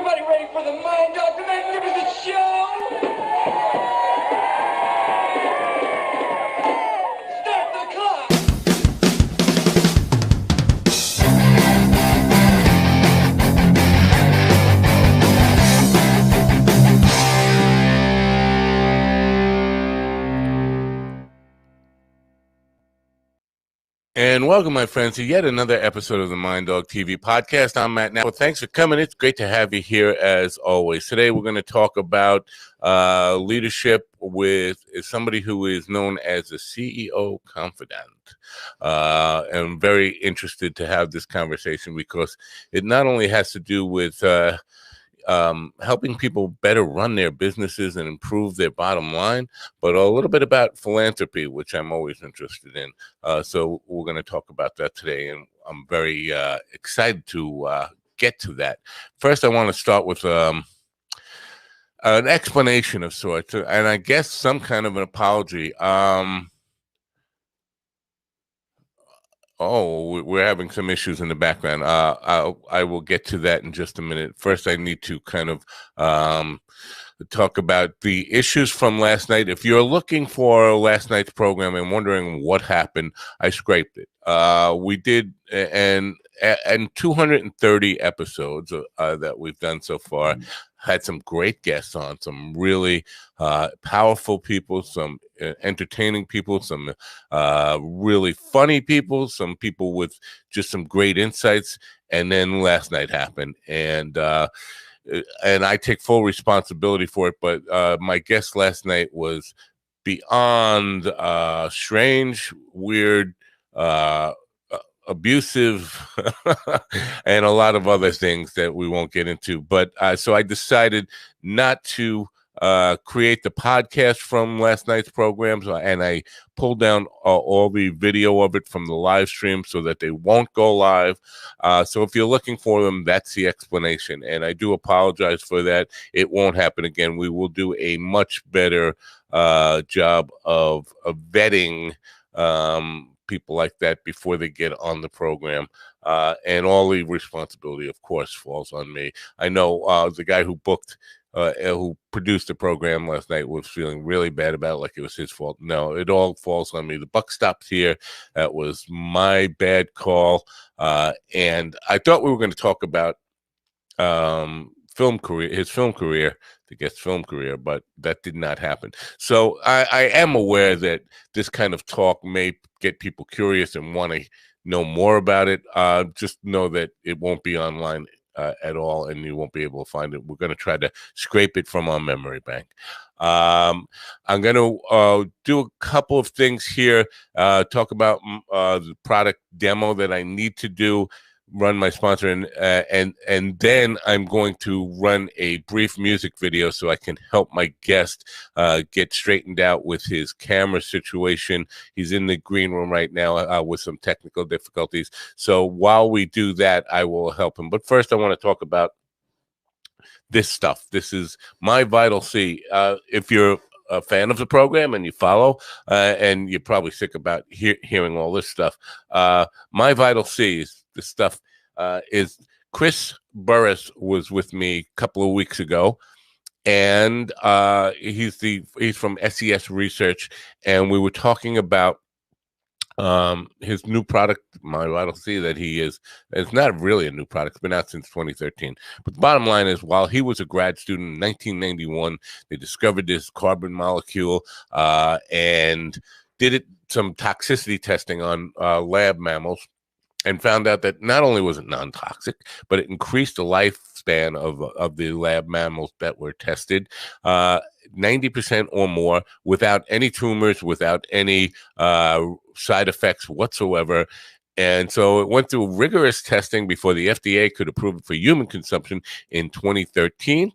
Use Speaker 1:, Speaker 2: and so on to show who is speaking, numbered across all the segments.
Speaker 1: Everybody ready for the Mind Dog, the Magnificent Show? Start the clock!
Speaker 2: And welcome, my friends, to yet another episode of the Mind Dog TV podcast. I'm Matt Now. Thanks for coming. It's great to have you here as always. Today, we're going to talk about leadership with somebody who is known as the CEO Confidant. I'm very interested to have this conversation because it not only has to do with helping people better run their businesses and improve their bottom line, but a little bit about philanthropy, which I'm always interested in. So we're going to talk about that today, and I'm very excited to get to that. First, I want to start with an explanation of sorts, and I guess some kind of an apology. Oh, we're having some issues in the background. I will get to that in just a minute. First, I need to kind of talk about the issues from last night. If you're looking for last night's program and wondering what happened, I scraped it. We did, and 230 episodes that we've done so far, had some great guests on, some really powerful people, some entertaining people, some really funny people, some people with just some great insights. And then last night happened, and I take full responsibility for it. But my guest last night was beyond strange, weird, abusive, and a lot of other things that we won't get into. But so I decided not to create the podcast from last night's programs, and I pulled down all the video of it from the live stream so that they won't go live. So if you're looking for them, that's the explanation, and I do apologize for that. It won't happen again. We will do a much better job of vetting people like that before they get on the program, and all the responsibility, of course, falls on me. I know the guy who produced the program last night was feeling really bad about it, like it was his fault. No, it all falls on me. The buck stops here. That was my bad call, and I thought we were going to talk about his film career, the guest film career, but that did not happen. So I am aware that this kind of talk may get people curious and want to know more about it. Just know that it won't be online at all, and you won't be able to find it. We're going to try to scrape it from our memory bank. I'm going to do a couple of things here, talk about the product demo that I need to do, run my sponsor, and then I'm going to run a brief music video so I can help my guest get straightened out with his camera situation. He's in the green room right now with some technical difficulties. So while we do that, I will help him. But first, I want to talk about this stuff. This is my Vital C. If you're a fan of the program and you follow, and you're probably sick about hearing all this stuff, my Vital C is this stuff. Is Chris Burris was with me a couple of weeks ago, and he's from SES Research, and we were talking about his new product, my Vital C, that it's not really a new product. It's been out since 2013. But the bottom line is, while he was a grad student in 1991, they discovered this carbon molecule and did some toxicity testing on lab mammals, and found out that not only was it non-toxic, but it increased the lifespan of the lab mammals that were tested 90% or more, without any tumors, without any side effects whatsoever. And so it went through rigorous testing before the FDA could approve it for human consumption in 2013.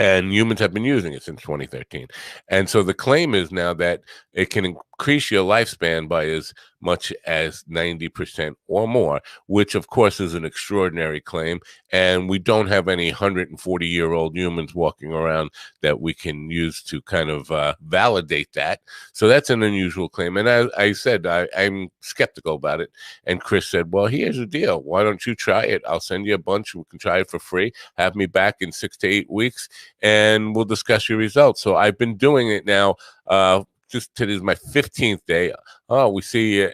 Speaker 2: And humans have been using it since 2013. And so the claim is now that it can increase your lifespan by as much as 90% or more, which of course is an extraordinary claim. And we don't have any 140-year-old humans walking around that we can use to kind of validate that. So that's an unusual claim. And I said, I'm skeptical about it. And Chris said, well, here's the deal. Why don't you try it? I'll send you a bunch. We can try it for free. Have me back in 6 to 8 weeks, and we'll discuss your results. So I've been doing it now. Just today is my 15th day. Oh, we see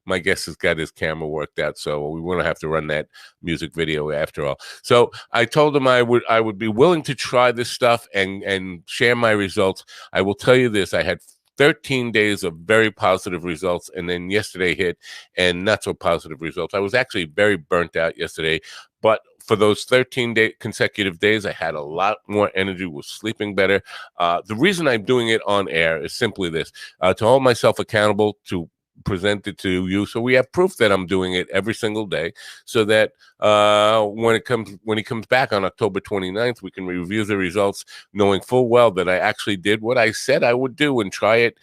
Speaker 2: my guest has got his camera worked out, so we won't have to run that music video after all. So I told him I would be willing to try this stuff and share my results. I will tell you this: I had 13 days of very positive results, and then yesterday hit and not so positive results. I was actually very burnt out yesterday, but for those 13 consecutive days, I had a lot more energy, was sleeping better. The reason I'm doing it on air is simply this, to hold myself accountable, to present it to you, so we have proof that I'm doing it every single day, so that when he comes back on October 29th, we can review the results, knowing full well that I actually did what I said I would do and try it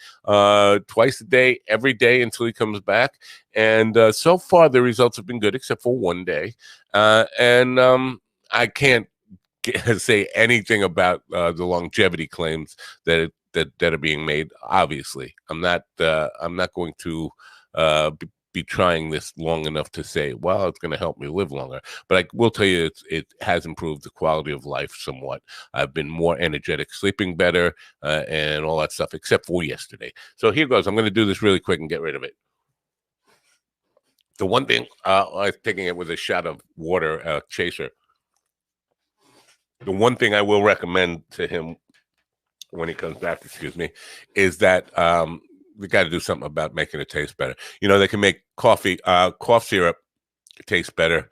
Speaker 2: twice a day, every day until he comes back. And so far, the results have been good, except for one day. I can't say anything about the longevity claims that are being made. Obviously, I'm not going to be trying this long enough to say, well, it's going to help me live longer. But I will tell you, it has improved the quality of life somewhat. I've been more energetic, sleeping better, and all that stuff, except for yesterday. So here goes. I'm going to do this really quick and get rid of it. The one thing, I was taking it with a shot of water, chaser. The one thing I will recommend to him when he comes back, is that we got to do something about making it taste better. You know, they can make cough syrup taste better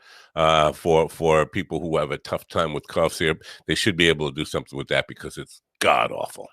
Speaker 2: for people who have a tough time with cough syrup. They should be able to do something with that because it's god awful.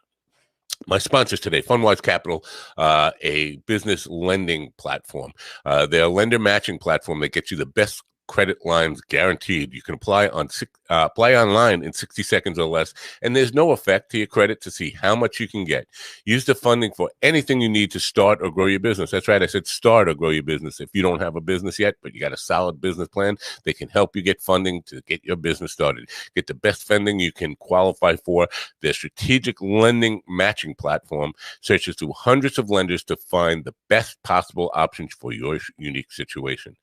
Speaker 2: My sponsors today, FundWise Capital, a business lending platform. They're a lender matching platform that gets you the best credit lines guaranteed. You can apply online in 60 seconds or less, and there's no effect to your credit to see how much you can get. Use the funding for anything you need to start or grow your business. That's right, I said start or grow your business. If you don't have a business yet, but you got a solid business plan, they can help you get funding to get your business started. Get the best funding you can qualify for. Their strategic lending matching platform searches through hundreds of lenders to find the best possible options for your unique situation.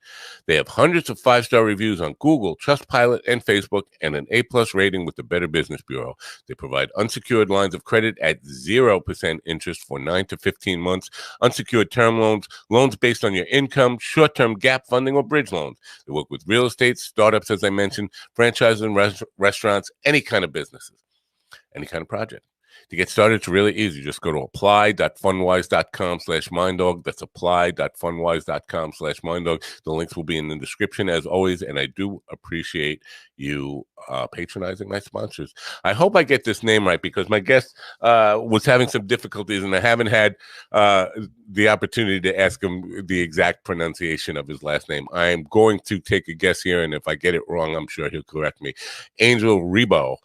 Speaker 2: They have hundreds of 5-star reviews on Google, Trustpilot, and Facebook, and an A+ rating with the Better Business Bureau. They provide unsecured lines of credit at 0% interest for 9 to 15 months, unsecured term loans, loans based on your income, short-term gap funding, or bridge loans. They work with real estate, startups, as I mentioned, franchises and restaurants, any kind of businesses, any kind of project. To get started, it's really easy. Just go to apply.fundwise.com/minddog. That's apply.fundwise.com/minddog. The links will be in the description as always, and I do appreciate you patronizing my sponsors. I hope I get this name right because my guest was having some difficulties, and I haven't had the opportunity to ask him the exact pronunciation of his last name. I am going to take a guess here, and if I get it wrong, I'm sure he'll correct me. Angel Ribo,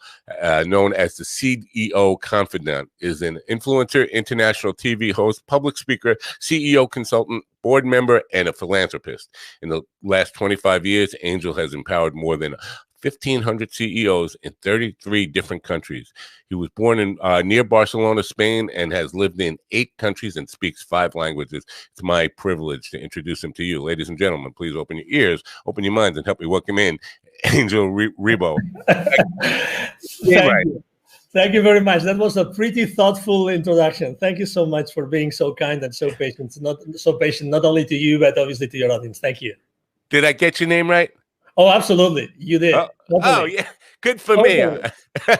Speaker 2: known as the CEO Confidant, is an influencer, international TV host, public speaker, CEO consultant, board member, and a philanthropist. In the last 25 years, Angel has empowered more than 1,500 CEOs in 33 different countries. He was born in near Barcelona, Spain, and has lived in 8 countries and speaks 5 languages. It's my privilege to introduce him to you. Ladies and gentlemen, please open your ears, open your minds, and help me welcome in Angel Ribo.
Speaker 3: Thank you. Thank you very much. That was a pretty thoughtful introduction. Thank you so much for being so kind and so patient. Not only to you, but obviously to your audience. Thank you.
Speaker 2: Did I get your name right?
Speaker 3: Oh, absolutely. You did.
Speaker 2: Oh yeah. Good for me.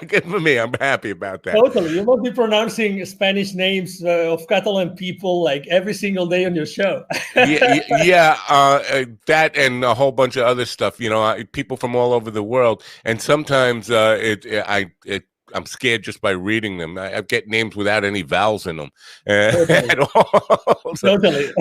Speaker 2: Good for me. I'm happy about that.
Speaker 3: Totally. You must be pronouncing Spanish names of Catalan people like every single day on your show.
Speaker 2: That and a whole bunch of other stuff. You know, people from all over the world, and sometimes I'm scared just by reading them. I get names without any vowels in them at all. So
Speaker 3: Totally.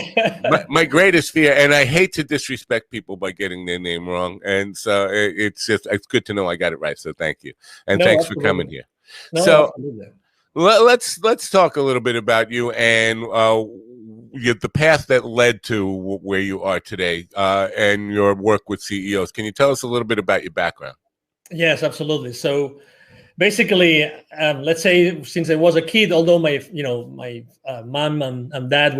Speaker 2: my greatest fear, and I hate to disrespect people by getting their name wrong, and so it's good to know I got it right. So thank you, and thanks for coming here.
Speaker 3: No, so absolutely.
Speaker 2: Let's talk a little bit about you and the path that led to where you are today, and your work with CEOs. Can you tell us a little bit about your background?
Speaker 3: Yes, absolutely. So basically, let's say since I was a kid, although my mom and dad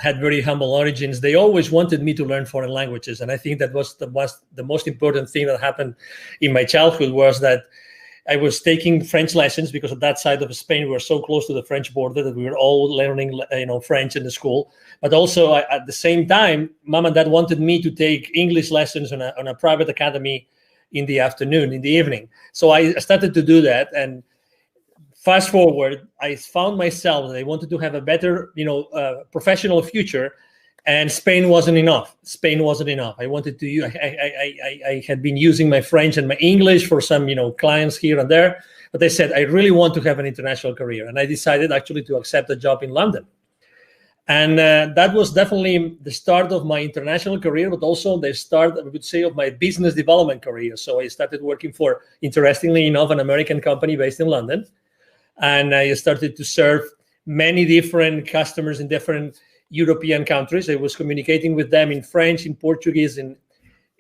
Speaker 3: had very humble origins, they always wanted me to learn foreign languages, and I think that was the most important thing that happened in my childhood was that I was taking French lessons because at that side of Spain we were so close to the French border that we were all learning French in the school. But also at the same time, mom and dad wanted me to take English lessons on a private academy in the afternoon, in the evening. So I started to do that, and fast forward, I found myself that I wanted to have a better, professional future, and Spain wasn't enough. Spain wasn't enough. I wanted to. I had been using my French and my English for some, clients here and there, but I said I really want to have an international career, and I decided actually to accept a job in London. And that was definitely the start of my international career, but also the start, I would say, of my business development career. So I started working for, interestingly enough, an American company based in London. And I started to serve many different customers in different European countries. I was communicating with them in French, in Portuguese, in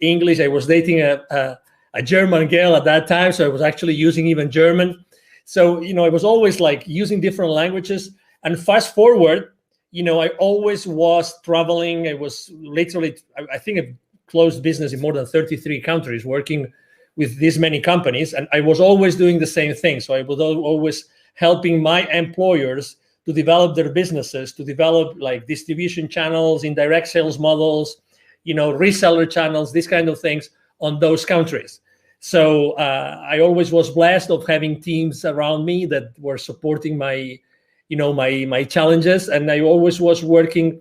Speaker 3: English. I was dating a German girl at that time, so I was actually using even German. So, I was always like using different languages. And fast forward, I always was traveling. I was literally, I think I've closed business in more than 33 countries, working with this many companies. And I was always doing the same thing. So I was always helping my employers to develop their businesses, to develop like distribution channels, indirect sales models, reseller channels, these kind of things on those countries. So I always was blessed of having teams around me that were supporting my challenges, and I always was working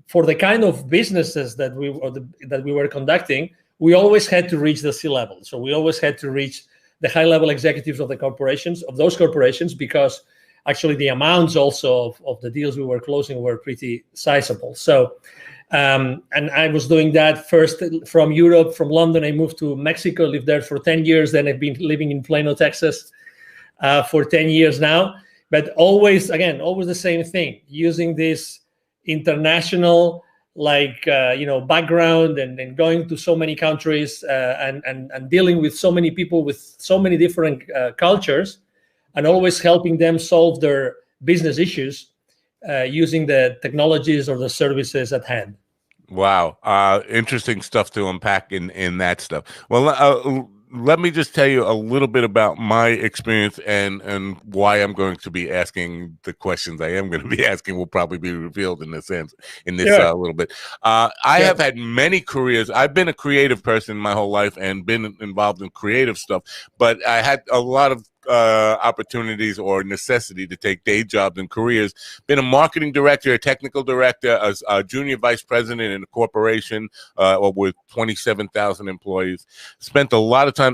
Speaker 3: for the kind of businesses that we were conducting. We always had to reach the C-level, so we always had to reach the high-level executives of those corporations, because actually the amounts also of the deals we were closing were pretty sizable. So, and I was doing that first from Europe, from London. I moved to Mexico, lived there for 10 years. Then I've been living in Plano, Texas for 10 years now. But always the same thing, using this international background and going to so many countries and dealing with so many people with so many different cultures, and always helping them solve their business issues using the technologies or the services at hand.
Speaker 2: Wow. Interesting stuff to unpack in that stuff. Well, let me just tell you a little bit about my experience and why I'm going to be asking the questions I am going to be asking will probably be revealed in this little bit. I have had many careers. I've been a creative person my whole life and been involved in creative stuff, but I had a lot of opportunities or necessity to take day jobs and careers. Been a marketing director, a technical director, a junior vice president in a corporation with 27,000 employees. Spent a lot of time.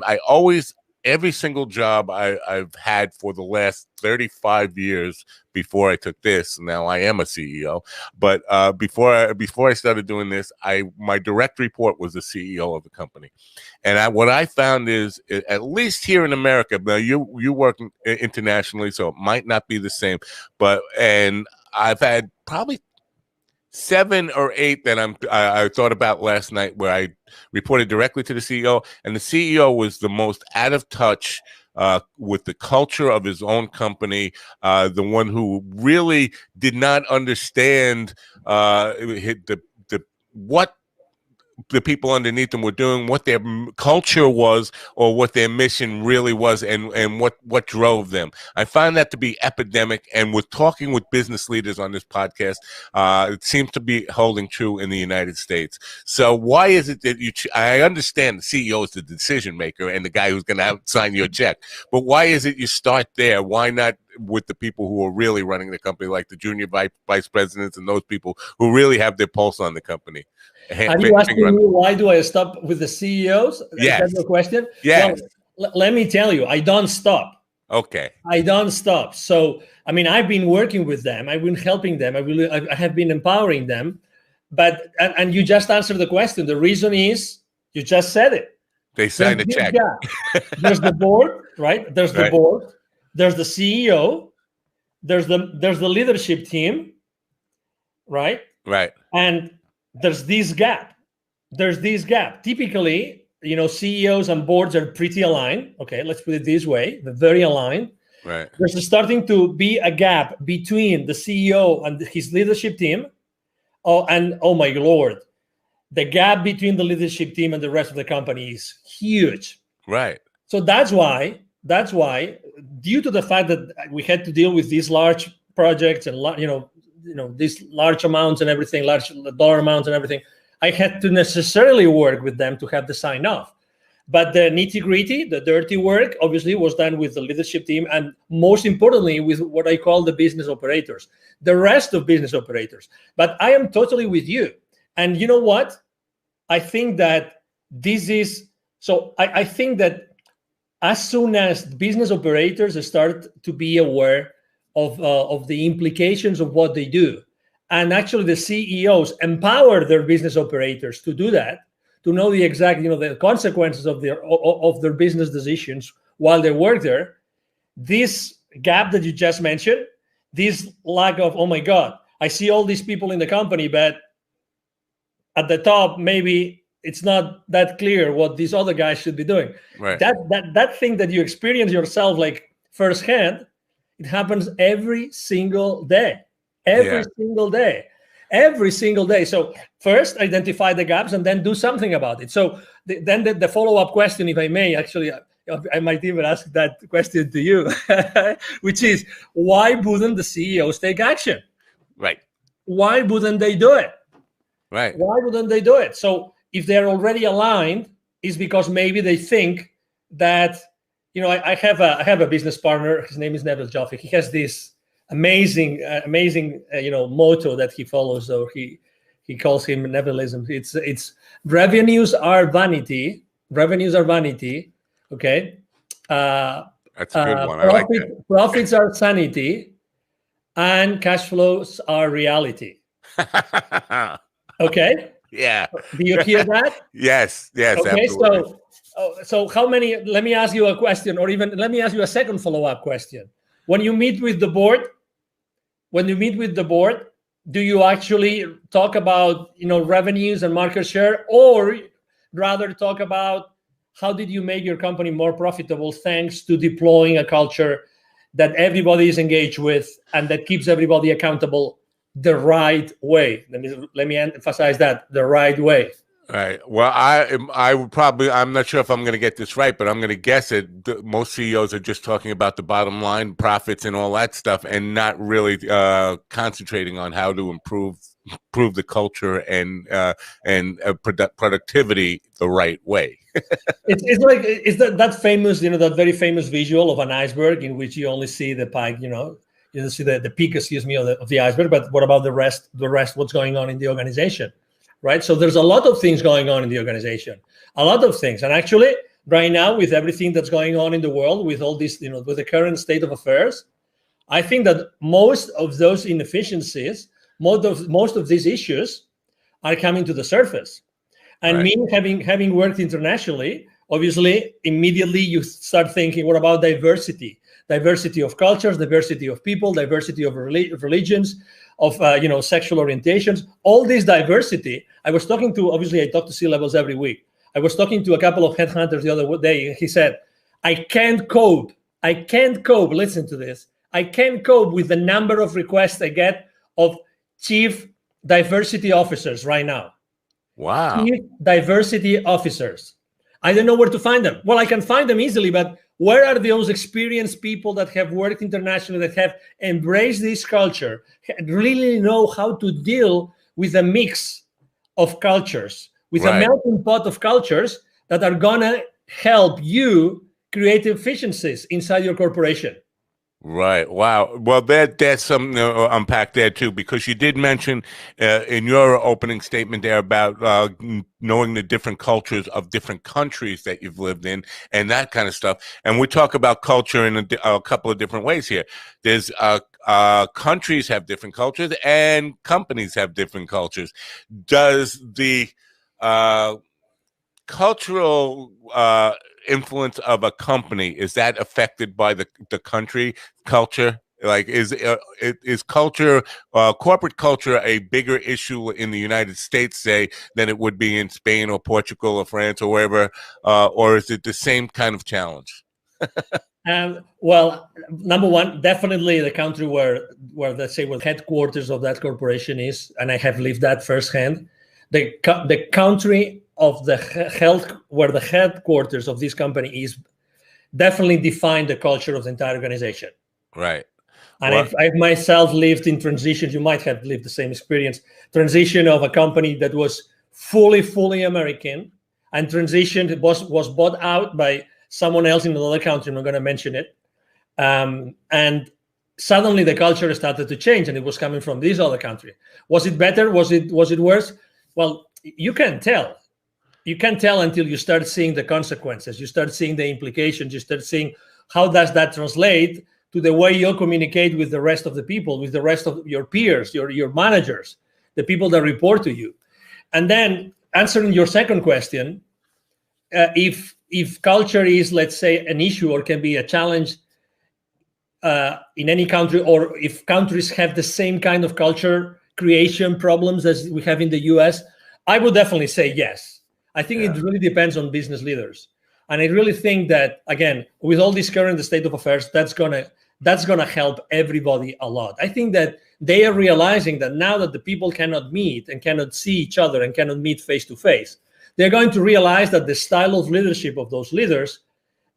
Speaker 2: Every single job I've had for the last 35 years before I took this. Now I am a CEO, but before I started doing this, my direct report was the CEO of the company. And what I found is, at least here in America, now you work internationally, so it might not be the same, and I've had probably 7 or 8 that I thought about last night, where I reported directly to the CEO, and the CEO was the most out of touch with the culture of his own company, the one who really did not understand what the people underneath them were doing, what their culture was, or what their mission really was, and what drove them. I find that to be epidemic, and with talking with business leaders on this podcast, it seems to be holding true in the United States. So why is it that I understand the CEO is the decision maker and the guy who's going to sign your check, but why is it you start there? Why not with the people who are really running the company, like the junior vice presidents and those people who really have their pulse on the company?
Speaker 3: Are you asking me why do I stop with the CEOs?
Speaker 2: Yes.
Speaker 3: Is that your question?
Speaker 2: Yes.
Speaker 3: Well, let me tell you, I don't stop.
Speaker 2: Okay.
Speaker 3: I don't stop. So, I've been working with them. I've been helping them. I have been empowering them. But, and you just answered the question. The reason is, you just said it.
Speaker 2: They signed a check.
Speaker 3: There's the board, right? There's the board. There's the CEO. There's the leadership team, right?
Speaker 2: Right.
Speaker 3: And there's this gap. Typically, CEOs and boards are pretty aligned. Okay, let's put it this way: they're very aligned.
Speaker 2: Right.
Speaker 3: There's starting to be a gap between the CEO and his leadership team. Oh my Lord, the gap between the leadership team and the rest of the company is huge.
Speaker 2: Right.
Speaker 3: So that's why, due to the fact that we had to deal with these large projects and these large amounts and everything, large dollar amounts and everything, I had to necessarily work with them to have the sign off. But the nitty gritty, the dirty work, obviously was done with the leadership team, and most importantly, with what I call the business operators, the rest of business operators. But I am totally with you. And you know what? I think that I think that as soon as business operators start to be aware of the implications of what they do, and actually the CEOs empower their business operators to do that, to know the exact, the consequences of their business decisions while they work there, this gap that you just mentioned, this lack of, oh my God, I see all these people in the company, but at the top, maybe it's not that clear what these other guys should be doing.
Speaker 2: Right.
Speaker 3: That thing that you experience yourself like firsthand, it happens every single day. Every single day. So first identify the gaps and then do something about it. So then the follow-up question, if I may, actually, I might even ask that question to you, which is, why wouldn't the CEOs take action?
Speaker 2: Right.
Speaker 3: Why wouldn't they do it?
Speaker 2: Right.
Speaker 3: Why wouldn't they do it? So if they're already aligned, it's because maybe they think that, I have a business partner. His name is Neville Joffe. He has this amazing motto that he follows. So he calls him Nevilism. It's revenues are vanity. Revenues are vanity. Okay.
Speaker 2: That's a good one. I like that.
Speaker 3: Profits are sanity, and cash flows are reality. Okay.
Speaker 2: Yeah.
Speaker 3: Do you hear that?
Speaker 2: Yes.
Speaker 3: Okay.
Speaker 2: Absolutely.
Speaker 3: So how many? Let me ask you a question, or even let me ask you a second follow-up question. When you meet with the board, do you actually talk about revenues and market share, or rather talk about how did you make your company more profitable thanks to deploying a culture that everybody is engaged with and that keeps everybody accountable the right way? Let me emphasize that, the right way.
Speaker 2: Right. Well, I would probably, I'm not sure if I'm going to get this right, but I'm going to guess it. Most CEOs are just talking about the bottom line, profits, and all that stuff, and not really concentrating on how to improve the culture and productivity the right way.
Speaker 3: It's that famous, that very famous visual of an iceberg in which you only see the pike, you don't see the peak, of the iceberg, but what about the rest, what's going on in the organization? Right. So there's a lot of things going on in the organization, a lot of things. And actually, right now, with everything that's going on in the world, with all this, with the current state of affairs, I think that most of those inefficiencies, most of these issues are coming to the surface. And me having worked internationally, obviously, immediately you start thinking, what about diversity? Diversity of cultures, diversity of people, diversity of religions, of sexual orientations, all this diversity. I talk to C-levels every week. I was talking to a couple of headhunters the other day, and he said, I can't cope, listen to this, I can't cope with the number of requests I get of chief diversity officers right now.
Speaker 2: Wow.
Speaker 3: Chief diversity officers. I don't know where to find them. Well, I can find them easily, but where are those experienced people that have worked internationally, that have embraced this culture, really know how to deal with a mix of cultures, with a melting pot of cultures that are going to help you create efficiencies inside your corporation?
Speaker 2: Right. Wow. Well, that's something to unpack there too, because you did mention in your opening statement there about knowing the different cultures of different countries that you've lived in and that kind of stuff. And we talk about culture in a couple of different ways here. There's countries have different cultures and companies have different cultures. Does the cultural influence of a company, is that affected by the country culture Like, is culture, corporate culture, a bigger issue in the United States, say, than it would be in Spain or Portugal or France or wherever, or is it the same kind of challenge?
Speaker 3: Well, number one, definitely the country where let's say where the headquarters of that corporation is, and I have lived that firsthand. The country of the health where the headquarters of this company is definitely define the culture of the entire organization.
Speaker 2: Right.
Speaker 3: And I've myself lived in transitions. You might have lived the same experience. Transition of a company that was fully American, and transition was bought out by someone else in another country. I'm not going to mention it. And suddenly the culture started to change, and it was coming from this other country. Was it better? Was it worse? Well, you can't tell. You can't tell until you start seeing the consequences. You start seeing the implications. You start seeing how does that translate to the way you communicate with the rest of the people, with the rest of your peers, your managers, the people that report to you. And then answering your second question, if culture is, let's say, an issue or can be a challenge in any country, or if countries have the same kind of culture creation problems as we have in the US, I would definitely say yes. I think it really depends on business leaders. And I really think that, again, with all this current state of affairs, that's gonna help everybody a lot. I think that they are realizing that now that the people cannot meet and cannot see each other and cannot meet face to face, they're going to realize that the style of leadership of those leaders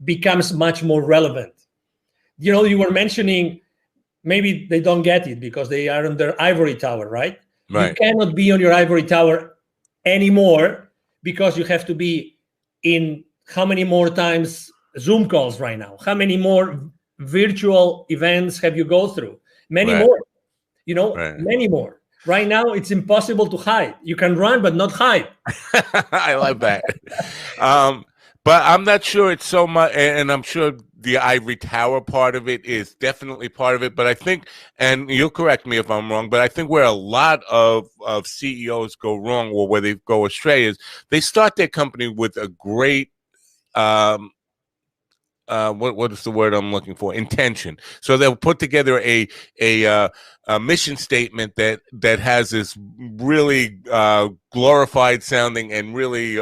Speaker 3: becomes much more relevant. You know, you were mentioning maybe they don't get it because they are on their ivory tower, right? You cannot be on your ivory tower anymore because you have to be in how many more times Zoom calls right now? How many more virtual events have you go through? Many more, many more. Right now, it's impossible to hide. You can run, but not hide.
Speaker 2: I love that. But I'm not sure it's so much, and I'm sure the ivory tower part of it is definitely part of it. But I think, and you'll correct me if I'm wrong, but I think where a lot of CEOs go wrong, or where they go astray, is they start their company with a great what is the word I'm looking for? Intention. So they'll put together a mission statement that has this really glorified sounding and really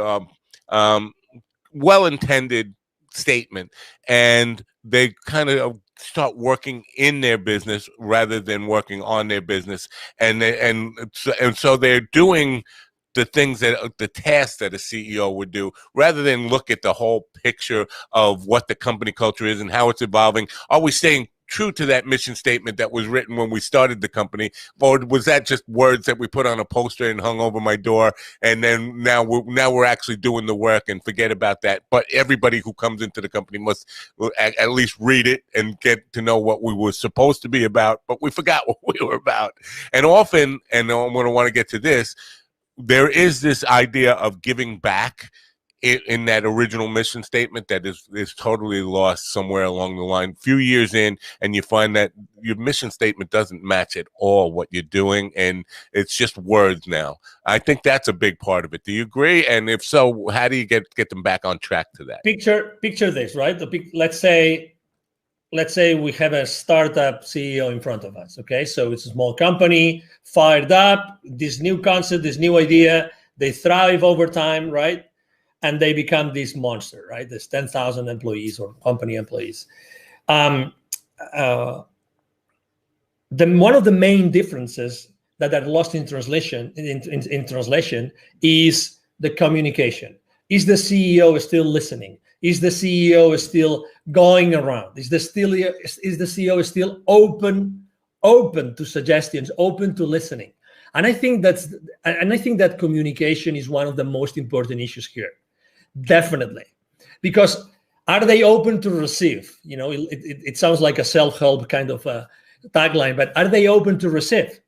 Speaker 2: well-intended statement, and they kind of start working in their business rather than working on their business, and so they're doing the things the tasks that a CEO would do, rather than look at the whole picture of what the company culture is and how it's evolving. Are we staying true to that mission statement that was written when we started the company, or was that just words that we put on a poster and hung over my door, and then now we're actually doing the work and forget about that? But everybody who comes into the company must at least read it and get to know what we were supposed to be about, but we forgot what we were about. And often, and I'm going to want to get to this, there is this idea of giving back in that original mission statement that is totally lost somewhere along the line. Few years in, and you find that your mission statement doesn't match at all what you're doing, and it's just words now. I think that's a big part of it. Do you agree? And if so, how do you get them back on track to that?
Speaker 3: Picture this, right? Let's say we have a startup CEO in front of us. Okay, so it's a small company, fired up, this new concept, this new idea, they thrive over time, right? And they become this monster, right? There's 10,000 employees or company employees. One of the main differences that are lost in translation is the communication. Is the CEO still listening? Is the CEO still going around? Is the CEO still open to suggestions, open to listening? And I think that communication is one of the most important issues here. Definitely. Because are they open to receive? You know, it sounds like a self-help kind of tagline, but are they open to receive?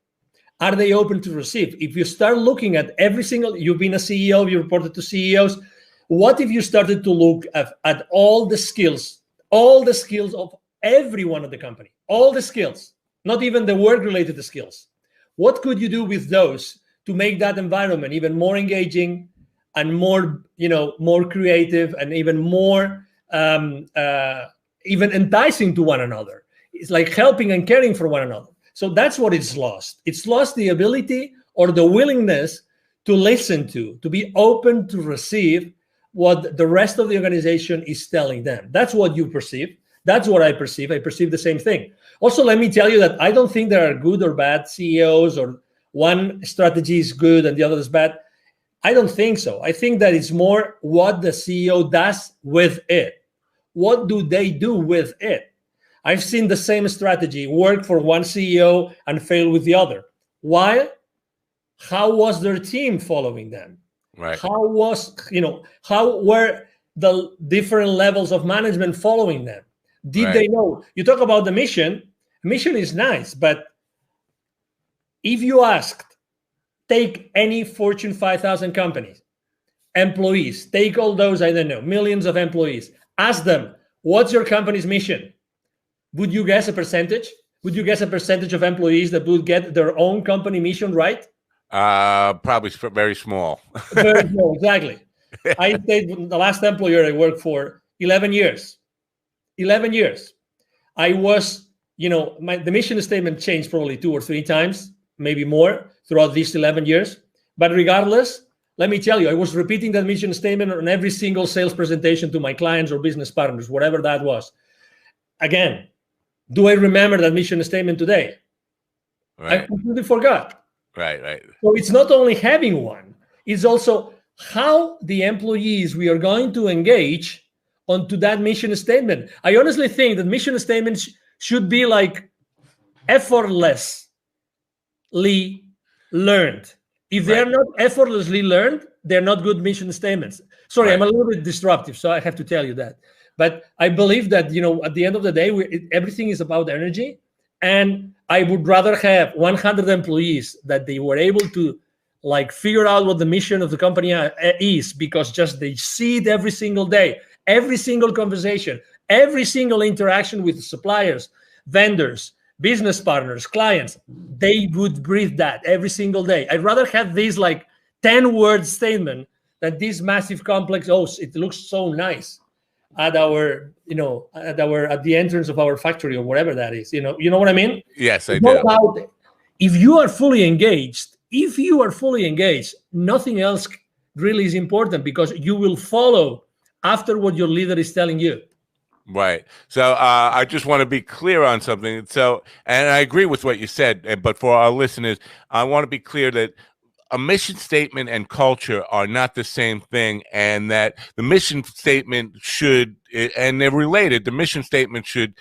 Speaker 3: Are they open to receive? If you start looking at you've been a CEO, you reported to CEOs, what if you started to look at all the skills of everyone at the company, all the skills, not even the work-related skills? What could you do with those to make that environment even more engaging and more creative and even more even enticing to one another? it's like helping and caring for one another. So that's what it's lost. It's lost the ability or the willingness to listen to be open to receive what the rest of the organization is telling them. That's what you perceive. That's what I perceive. I perceive the same thing. Also, let me tell you that I don't think there are good or bad CEOs, or one strategy is good and the other is bad. I don't think so. I think that it's more what the CEO does with it. What do they do with it? I've seen the same strategy work for one CEO and fail with the other. Why? How was their team following them?
Speaker 2: Right.
Speaker 3: How were the different levels of management following them? Did they know? You talk about the mission. Mission is nice, but if you asked, take any Fortune 5,000 companies, employees, take all those, I don't know, millions of employees, ask them, what's your company's mission? Would you guess a percentage? Would you guess a percentage of employees that would get their own company mission right?
Speaker 2: Probably very small.
Speaker 3: Very small, exactly. I stayed the last employer I worked for 11 years. 11 years. I was, the mission statement changed probably 2 or 3 times, maybe more throughout these 11 years. But regardless, let me tell you, I was repeating that mission statement on every single sales presentation to my clients or business partners, whatever that was. Again, do I remember that mission statement today?
Speaker 2: Right.
Speaker 3: I completely forgot.
Speaker 2: Right.
Speaker 3: So it's not only having one, it's also how the employees we are going to engage onto that mission statement. I honestly think that mission statements should be like effortlessly learned. If they are not effortlessly learned, they're not good mission statements. Sorry, I'm a little bit disruptive, so I have to tell you that. But I believe that, at the end of the day, everything is about energy. And I would rather have 100 employees that they were able to figure out what the mission of the company is, because just they see it every single day, every single conversation, every single interaction with suppliers, vendors, business partners, clients. They would breathe that every single day. I'd rather have this 10-word statement than this massive complex, it looks so nice at our, at the entrance of our factory or whatever that is. You know what I mean?
Speaker 2: Yes, I do.
Speaker 3: If you are fully engaged, nothing else really is important, because you will follow after what your leader is telling you.
Speaker 2: Right. So I just want to be clear on something. So, and I agree with what you said, but for our listeners, I want to be clear that a mission statement and culture are not the same thing, and that the mission statement should, and they're related, the mission statement should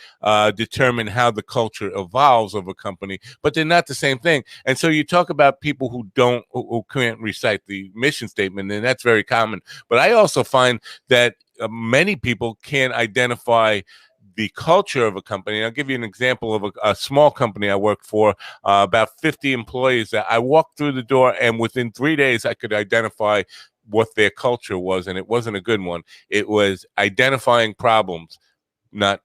Speaker 2: determine how the culture evolves of a company, but they're not the same thing. And so you talk about people who can't recite the mission statement, and that's very common. But I also find that many people can't identify the culture of a company. I'll give you an example of a small company I worked for, about 50 employees. That I walked through the door, and within 3 days, I could identify what their culture was, and it wasn't a good one. It was identifying problems, not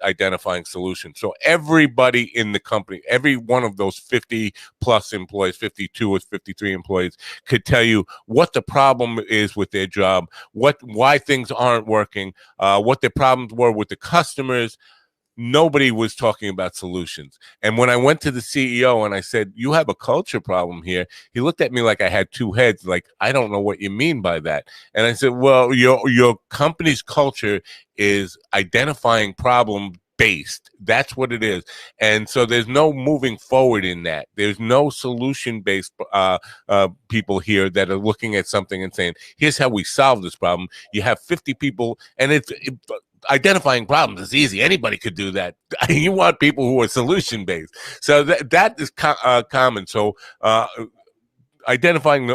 Speaker 2: identifying solutions. So everybody in the company, every one of those 50 plus employees, 52 or 53 employees, could tell you what the problem is with their job, why things aren't working, what their problems were with the customers. Nobody was talking about solutions. And when I went to the CEO and I said, you have a culture problem here, he looked at me like I had 2 heads, like, I don't know what you mean by that. And I said, well, your company's culture is identifying problem based. That's what it is. And so there's no moving forward in that. There's no solution based people here that are looking at something and saying, here's how we solve this problem. You have 50 people, and identifying problems is easy. Anybody could do that. You want people who are solution based. So that is common. So identifying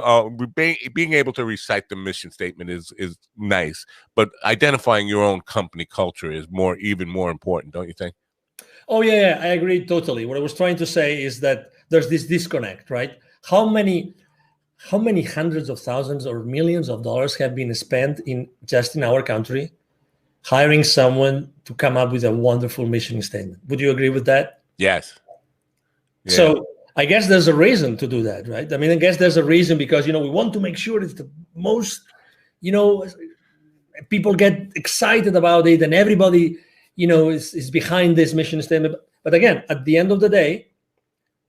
Speaker 2: being able to recite the mission statement is nice, but identifying your own company culture is even more important, don't you think?
Speaker 3: Oh yeah, I agree totally. What I was trying to say is that there's this disconnect, right? How many hundreds of thousands or millions of dollars have been spent just in our country hiring someone to come up with a wonderful mission statement? Would you agree with that?
Speaker 2: Yes. Yeah.
Speaker 3: So I guess there's a reason to do that, right? I mean, I guess there's a reason, because, we want to make sure it's the most, people get excited about it, and everybody, is behind this mission statement. But again, at the end of the day,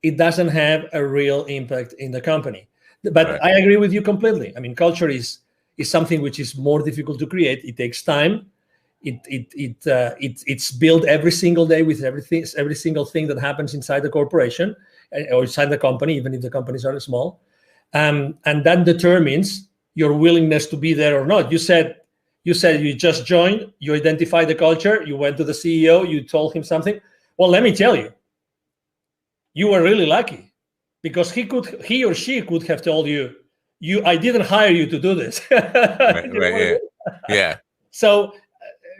Speaker 3: it doesn't have a real impact in the company. But
Speaker 2: Right.
Speaker 3: I agree with you completely. I mean, culture is something which is more difficult to create. It takes time. It's built every single day with every single thing that happens inside the corporation or inside the company, even if the companies are small, and that determines your willingness to be there or not. You said you just joined, you identified the culture, you went to the CEO, you told him something. Well, let me tell you, you were really lucky, because he or she could have told you, I didn't hire you to do this.
Speaker 2: Right, right, yeah.
Speaker 3: So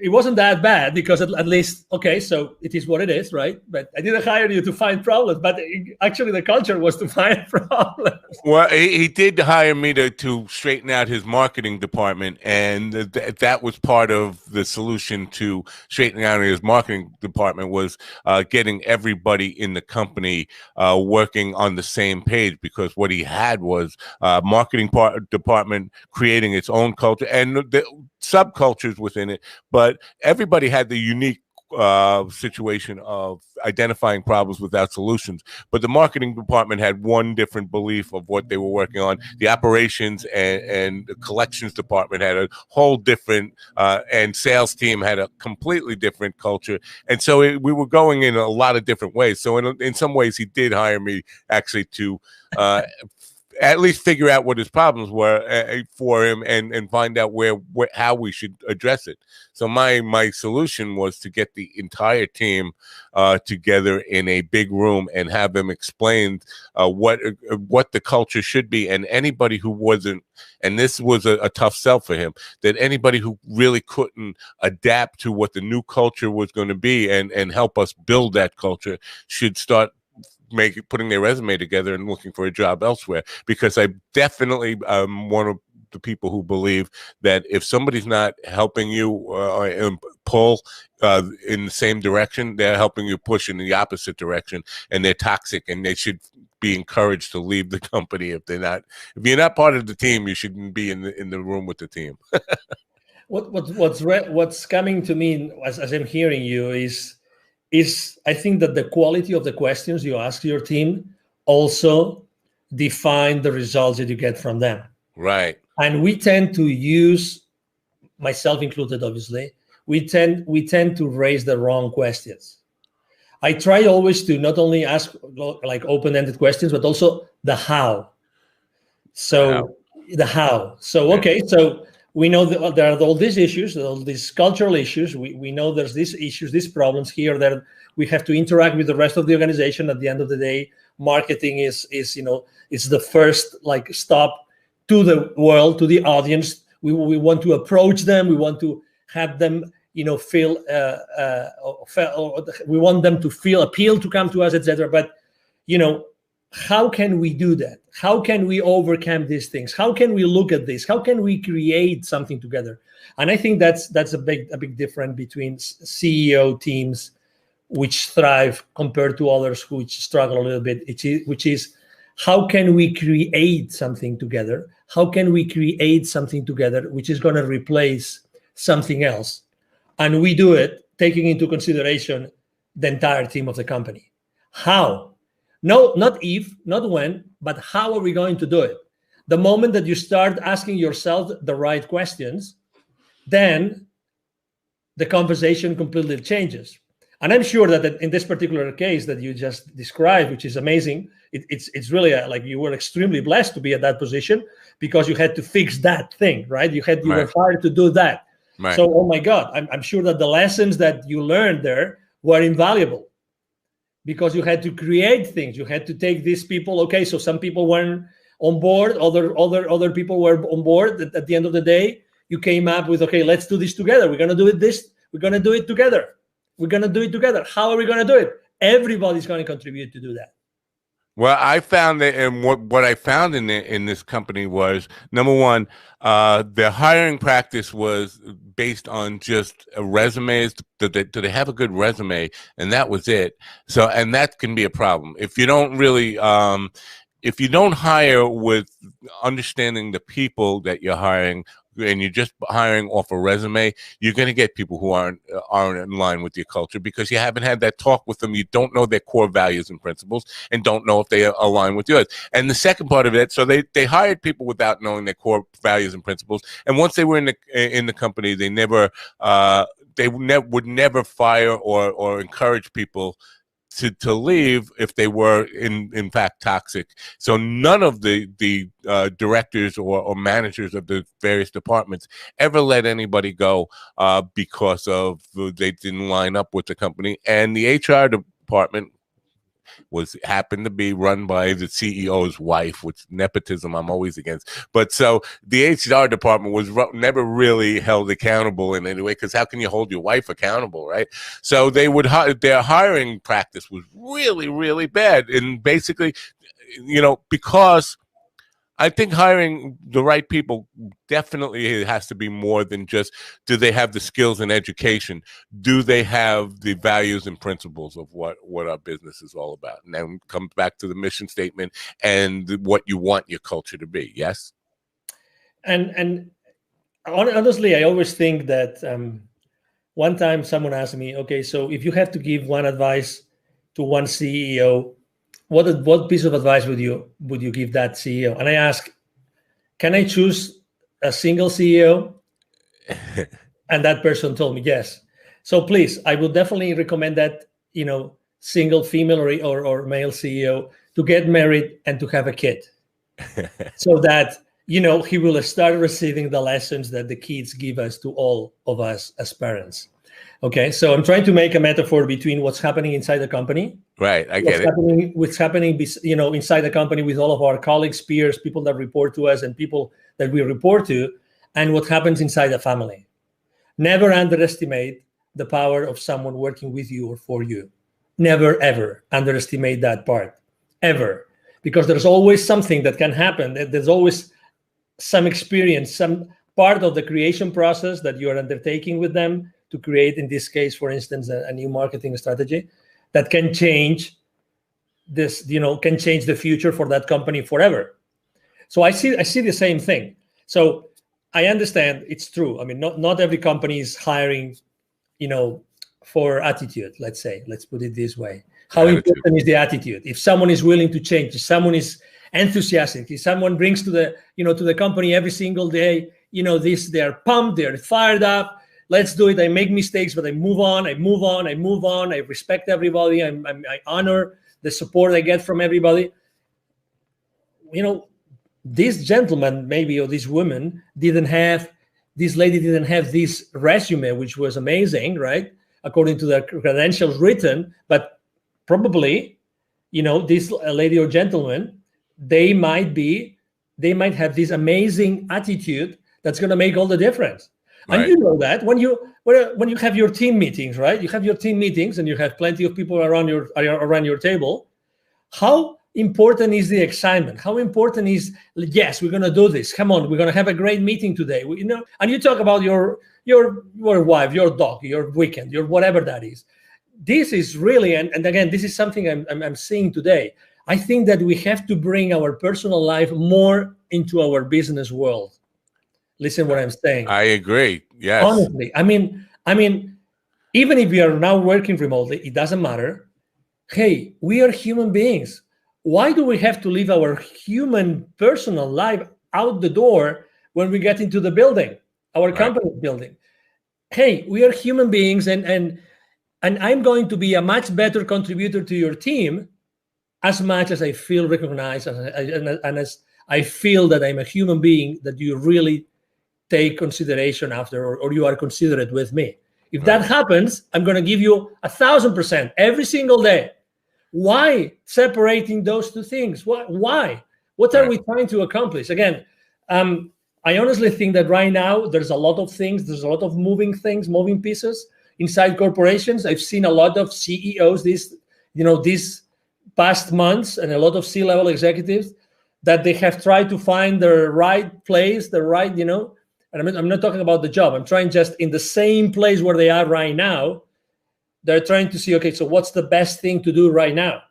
Speaker 3: it wasn't that bad, because at least, okay, so it is what it is, right? But I didn't hire you to find problems, but actually the culture was to find problems.
Speaker 2: Well, he did hire me to straighten out his marketing department, and that was part of the solution to straightening out his marketing department, was getting everybody in the company working on the same page, because what he had was marketing department creating its own culture and the subcultures within it, but everybody had the unique situation of identifying problems without solutions. But the marketing department had one different belief of what they were working on. The operations and the collections department had a whole different, and sales team had a completely different culture. And so we were going in a lot of different ways. So in some ways, he did hire me actually to at least figure out what his problems were for him, and find out how we should address it. So my solution was to get the entire team together in a big room and have them explain what the culture should be. And anybody who wasn't, and this was a tough sell for him, that anybody who really couldn't adapt to what the new culture was going to be and help us build that culture should start putting their resume together and looking for a job elsewhere. Because I definitely one of the people who believe that if somebody's not helping you pull in the same direction, they're helping you push in the opposite direction, and they're toxic, and they should be encouraged to leave the company. If you're not part of the team, you shouldn't be in the room with the team.
Speaker 3: What's coming to me as I'm hearing you is I think that the quality of the questions you ask your team also define the results that you get from them.
Speaker 2: Right.
Speaker 3: And we tend to use, myself included, obviously, we tend to raise the wrong questions. I try always to not only ask like open-ended questions, but also the how. So the how. So, okay, so we know that there are all these issues, all these cultural issues. We know there's these issues, these problems here that we have to interact with the rest of the organization. At the end of the day, marketing is it's the first stop to the world, to the audience. We want to approach them. We want to have them feel. We want them to feel appealed to come to us, etc. But how can we do that? How can we overcome these things? How can we look at this? How can we create something together? And I think that's a big difference between CEO teams which thrive compared to others which struggle a little bit, which is how can we create something together? How can we create something together which is going to replace something else? And we do it taking into consideration the entire team of the company. How? No, not if, not when, but how are we going to do it? The moment that you start asking yourself the right questions, then the conversation completely changes. And I'm sure that in this particular case that you just described, which is amazing, it's really like you were extremely blessed to be at that position because you had to fix that thing, right? You were hired to do that. Right. So, oh my God, I'm sure that the lessons that you learned there were invaluable because you had to create things. You had to take these people. Okay, so some people weren't on board, other people were on board. At the end of the day, you came up with, okay, let's do this together. We're gonna do it we're gonna do it together. We're going to do it together. How are we going to do it? Everybody's going to contribute to do that.
Speaker 2: Well, I found that, and what I found in this company was, number one, the hiring practice was based on just resumes. Do they have a good resume? And that was it. So, and that can be a problem if you don't really. If you don't hire with understanding the people that you're hiring, and you're just hiring off a resume, you're going to get people who aren't in line with your culture because you haven't had that talk with them. You don't know their core values and principles, and don't know if they align with yours. And the second part of it, so they hired people without knowing their core values and principles, and once they were in the company, they would never fire or encourage people to leave if they were in fact toxic. So none of the directors or managers of the various departments ever let anybody go because of they didn't line up with the company. And the HR department happened to be run by the CEO's wife, which nepotism I'm always against. But so the HR department was never really held accountable in any way, because how can you hold your wife accountable, right? So they would their hiring practice was really, really bad. And basically, because I think hiring the right people definitely has to be more than just, do they have the skills and education? Do they have the values and principles of what our business is all about? And then comes back to the mission statement and what you want your culture to be. Yes.
Speaker 3: And honestly, I always think that one time someone asked me, okay, so if you have to give one advice to one CEO, what piece of advice would you give that CEO? And I ask, can I choose a single CEO? And that person told me yes. So please, I would definitely recommend that single female or male CEO to get married and to have a kid, so that he will start receiving the lessons that the kids give us to all of us as parents. Okay, so I'm trying to make a metaphor between what's happening inside the company.
Speaker 2: Right, I get it.
Speaker 3: What's happening, inside the company with all of our colleagues, peers, people that report to us, and people that we report to, and what happens inside the family. Never underestimate the power of someone working with you or for you. Never, ever underestimate that part, ever. Because there's always something that can happen. There's always some experience, some part of the creation process that you are undertaking with them to create, in this case, for instance, a new marketing strategy that can change this, can change the future for that company forever. So I see the same thing. So I understand it's true. I mean, not every company is hiring, for attitude, let's put it this way. How important is the attitude? If someone is willing to change, if someone is enthusiastic, if someone brings to the company every single day, they're pumped, they're fired up. Let's do it. I make mistakes, but I move on. I respect everybody. I honor the support I get from everybody. This gentleman, maybe, or this woman this lady didn't have this resume, which was amazing, right? According to the credentials written, but probably, this lady or gentleman, they might have this amazing attitude that's going to make all the difference. Right. And you know that when you have your team meetings, right? You have your team meetings and you have plenty of people around your table. How important is the excitement? How important is, yes, we're going to do this. Come on, we're going to have a great meeting today. And you talk about your wife, your dog, your weekend, your whatever that is. This is really, and again, this is something I'm seeing today. I think that we have to bring our personal life more into our business world. Listen what I'm saying.
Speaker 2: I agree. Yes.
Speaker 3: Honestly, I mean, even if we are now working remotely, it doesn't matter. Hey, we are human beings. Why do we have to leave our human personal life out the door when we get into the building, our company building? Hey, we are human beings, and I'm going to be a much better contributor to your team as much as I feel recognized and as I feel that I'm a human being that you really take consideration after, or you are considerate with me. If that happens, I'm going to give you 1,000% every single day. Why separating those two things? Why? What are we trying to accomplish? Again, I honestly think that right now there's a lot of things, there's a lot of moving pieces inside corporations. I've seen a lot of CEOs these past months, and a lot of C-level executives that they have tried to find the right place, and I'm not talking about the job. I'm trying just in the same place where they are right now. They're trying to see, okay, so what's the best thing to do right now?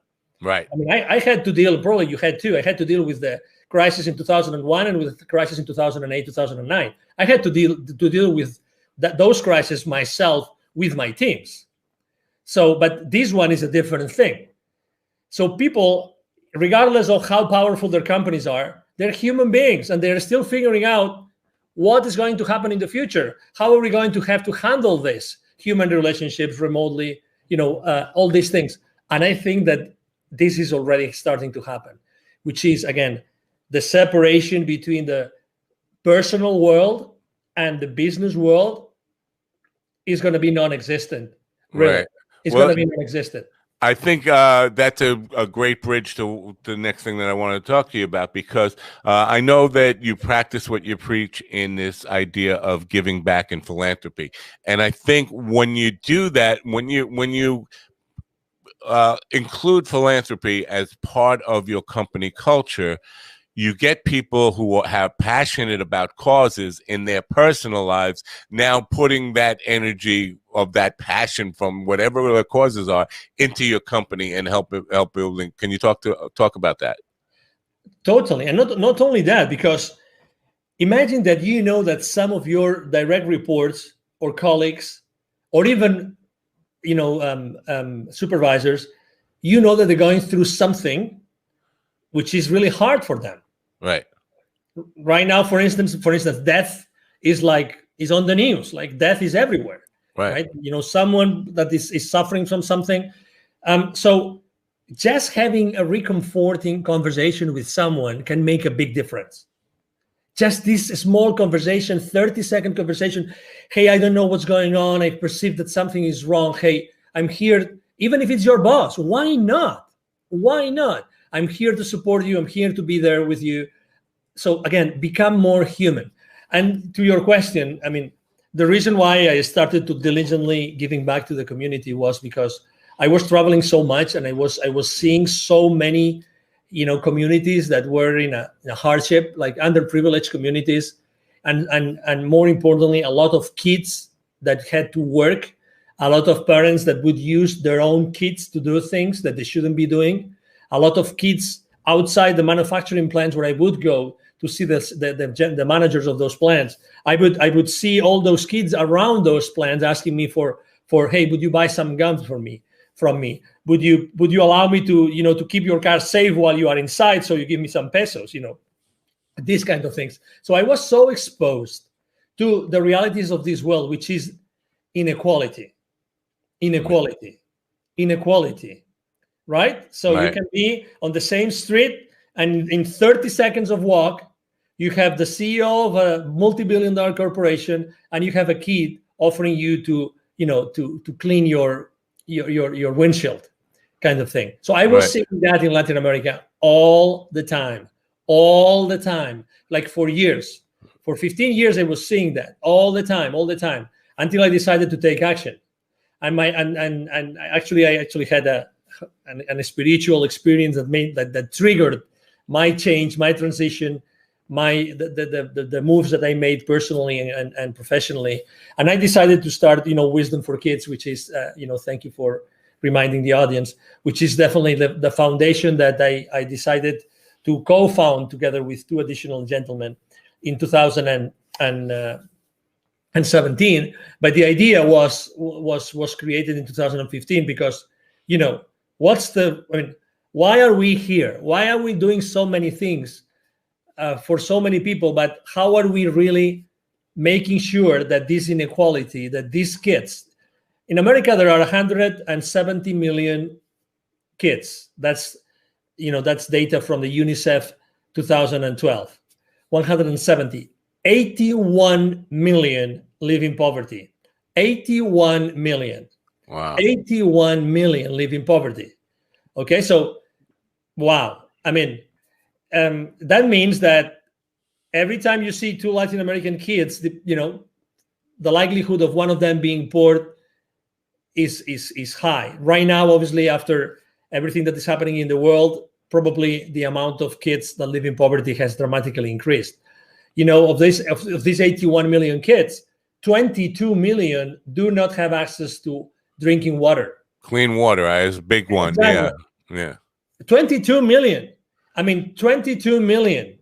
Speaker 2: Right.
Speaker 3: I mean, I had to deal, probably you had too. I had to deal with the crisis in 2001 and with the crisis in 2008, 2009. I had to deal with those crises myself with my teams. So, but this one is a different thing. So people, regardless of how powerful their companies are, they're human beings, and they're still figuring out what is going to happen in the future. How are we going to have to handle this? Human relationships remotely, all these things. And I think that this is already starting to happen, which is, again, the separation between the personal world and the business world is going to be non-existent. Really.
Speaker 2: Right.
Speaker 3: It's going to be non-existent.
Speaker 2: I think that's a great bridge to the next thing that I want to talk to you about, because I know that you practice what you preach in this idea of giving back and philanthropy. And I think when you do that, when you include philanthropy as part of your company culture, you get people who have passionate about causes in their personal lives, now putting that energy of that passion from whatever the causes are into your company and help building. Can you talk about that?
Speaker 3: Totally. And not only that, because imagine that that some of your direct reports or colleagues or even supervisors, that they're going through something which is really hard for them.
Speaker 2: Right.
Speaker 3: Right now, for instance, death is on the news. Like, death is everywhere. Right. Someone that is suffering from something. So just having a reconforting conversation with someone can make a big difference. Just this small conversation, 30-second conversation. Hey, I don't know what's going on. I perceive that something is wrong. Hey, I'm here. Even if it's your boss, why not? Why not? I'm here to support you. I'm here to be there with you. So again, become more human. And to your question, I mean, the reason why I started to diligently giving back to the community was because I was traveling so much, and I was seeing so many, communities that were in a hardship, like underprivileged communities, and more importantly, a lot of kids that had to work, a lot of parents that would use their own kids to do things that they shouldn't be doing, a lot of kids outside the manufacturing plants where I would go to see the managers of those plants. I would see all those kids around those plants asking me for hey, would you buy some gum from me? Would you allow me to keep your car safe while you are inside, so you give me some pesos, these kind of things. So I was so exposed to the realities of this world, which is inequality, right? So right. You can be on the same street, and in 30 seconds of walk, you have the CEO of a multi-billion-dollar corporation, and you have a kid offering you to clean your windshield, kind of thing. So I was seeing that in Latin America all the time, like for years. For 15 years, I was seeing that all the time, until I decided to take action. And I actually had a spiritual experience that triggered my change, my transition, the moves that I made personally and professionally. And I decided to start, Wisdom for Kids, which is, thank you for reminding the audience, which is definitely the foundation that I decided to co-found together with two additional gentlemen in 2017. But the idea was created in 2015 because, why are we here? Why are we doing so many things for so many people, but how are we really making sure that this inequality, that these kids, in America, there are 170 million kids. That's data from the UNICEF 2012. 170. 81 million live in poverty. 81 million.
Speaker 2: Wow.
Speaker 3: 81 million live in poverty. Okay, so wow. I mean, that means that every time you see two Latin American kids, the likelihood of one of them being poor is high. Right now, obviously, after everything that is happening in the world, probably the amount of kids that live in poverty has dramatically increased. Of these 81 million kids, 22 million do not have access to drinking water.
Speaker 2: Clean water is a big one. Exactly. Yeah.
Speaker 3: 22 million. I mean, 22 million.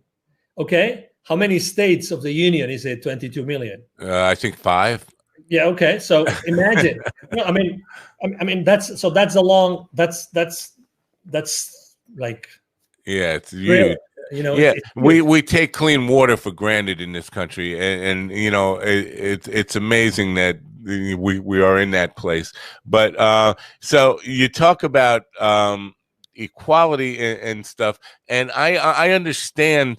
Speaker 3: Okay. How many states of the union is it? 22 million.
Speaker 2: I think 5.
Speaker 3: Yeah. Okay. So imagine. No, I mean that's that's like
Speaker 2: Yeah, it's
Speaker 3: rare.
Speaker 2: huge.
Speaker 3: You know,
Speaker 2: Yeah,
Speaker 3: it's huge.
Speaker 2: we take clean water for granted in this country, and you know it's amazing that we are in that place. But so you talk about equality and stuff, and I understand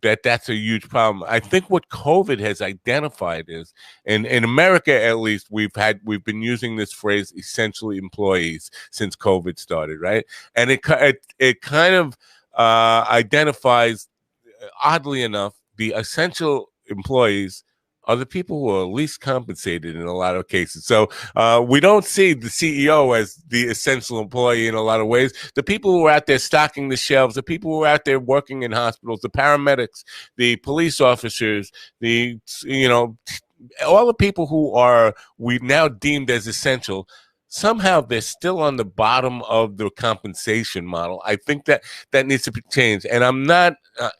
Speaker 2: that that's a huge problem. I think what COVID has identified is, in America at least, we've been using this phrase "essentially employees" since COVID started, right? And it kind of identifies, oddly enough, the essential employees are the people who are least compensated in a lot of cases. So we don't see the CEO as the essential employee in a lot of ways. The people who are out there stocking the shelves, the people who are out there working in hospitals, the paramedics, the police officers, all the people who are we now deemed as essential, somehow they're still on the bottom of the compensation model. I think that needs to be changed. And I'm not, I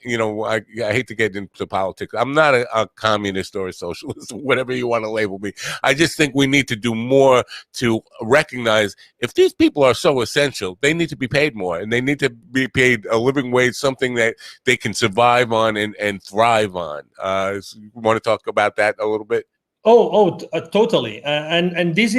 Speaker 2: hate to get into politics. I'm not a communist or a socialist, whatever you want to label me. I just think we need to do more to recognize if these people are so essential, they need to be paid more, and they need to be paid a living wage, something that they can survive on and thrive on. You want to talk about that a little bit?
Speaker 3: Totally. And this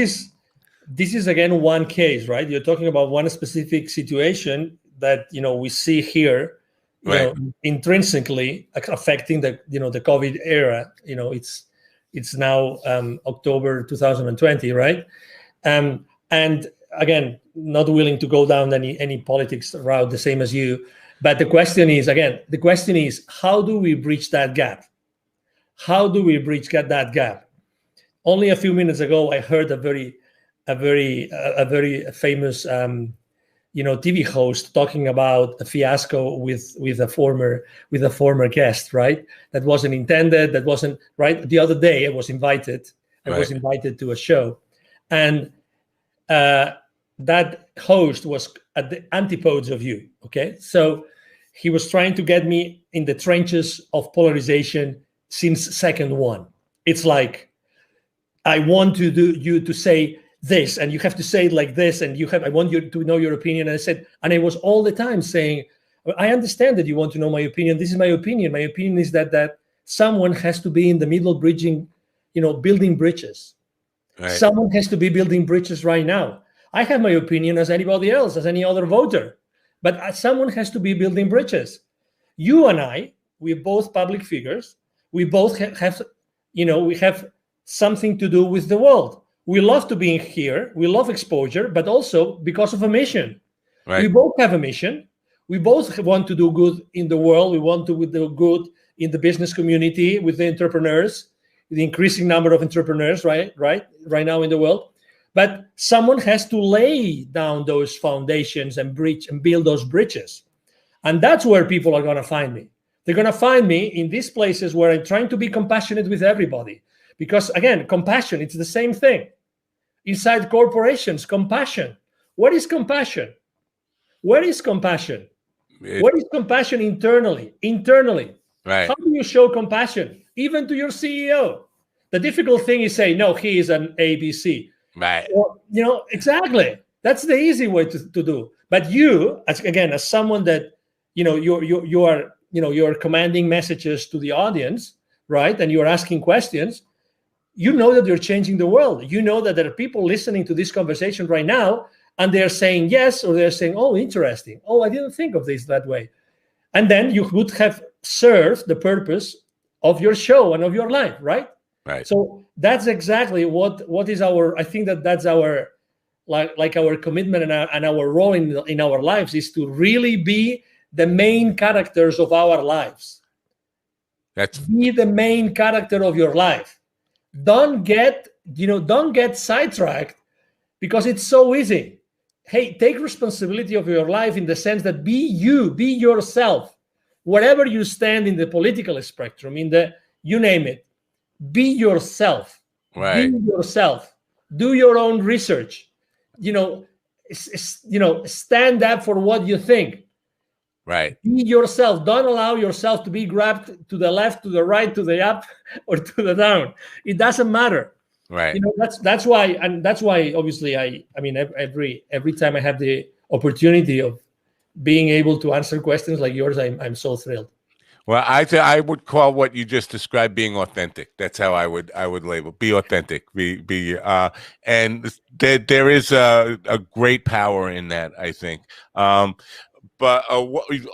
Speaker 3: is again one case, right? You're talking about one specific situation that we see here,
Speaker 2: Right.
Speaker 3: Intrinsically affecting the the COVID era. It's now October 2020, right? And again, not willing to go down any politics route the same as you, but the question is how do we bridge that gap? How do we bridge that gap? Only a few minutes ago, I heard a very famous TV host talking about a fiasco with a former guest, right? That wasn't intended. That wasn't right. The other day, I was invited to a show, and that host was at the antipodes of you. Okay, so he was trying to get me in the trenches of polarization since second one. It's like, I want you to say this, and you have to say it like this, and I want you to know your opinion. And I was all the time saying, I understand that you want to know my opinion. This is my opinion. My opinion is that someone has to be in the middle bridging, building bridges. Right. Someone has to be building bridges right now. I have my opinion as anybody else, as any other voter, but someone has to be building bridges. You and I, we're both public figures. We both have we have something to do with the world. We love to be here. We love exposure, but also because of a mission. Right. We both have a mission. We both want to do good in the world. We want to do good in the business community with the entrepreneurs, the increasing number of entrepreneurs, right now in the world. But someone has to lay down those foundations and build those bridges. And that's where people are going to find me. They're going to find me in these places where I'm trying to be compassionate with everybody. Because again, compassion, it's the same thing. Inside corporations, compassion. What is compassion? Where is compassion? What is compassion internally? Right. How do you show compassion? Even to your CEO. The difficult thing is say, no, he is an ABC.
Speaker 2: Right.
Speaker 3: Or, exactly. That's the easy way to do. But you, as someone that, you're commanding messages to the audience, right? And you're asking questions. You know that you're changing the world. You know that there are people listening to this conversation right now, and they're saying yes, or they're saying, oh, interesting. Oh, I didn't think of this that way. And then you would have served the purpose of your show and of your life, right?
Speaker 2: Right.
Speaker 3: So that's exactly what is our, I think that's our, like our commitment and our role in our lives is to really be the main characters of our lives. Be the main character of your life. Don't get sidetracked because it's so easy. Hey, take responsibility of your life in the sense that be you, be yourself, wherever you stand in the political spectrum, you name it, be yourself.
Speaker 2: Right.
Speaker 3: Be yourself. Do your own research. Stand up for what you think.
Speaker 2: Right.
Speaker 3: Be yourself. Don't allow yourself to be grabbed to the left, to the right, to the up, or to the down. It doesn't matter.
Speaker 2: Right.
Speaker 3: You know, that's why, and that's why obviously I mean every time I have the opportunity of being able to answer questions like yours, I'm so thrilled.
Speaker 2: Well, I would call what you just described being authentic. That's how I would label. Be authentic. And there is a great power in that, I think. But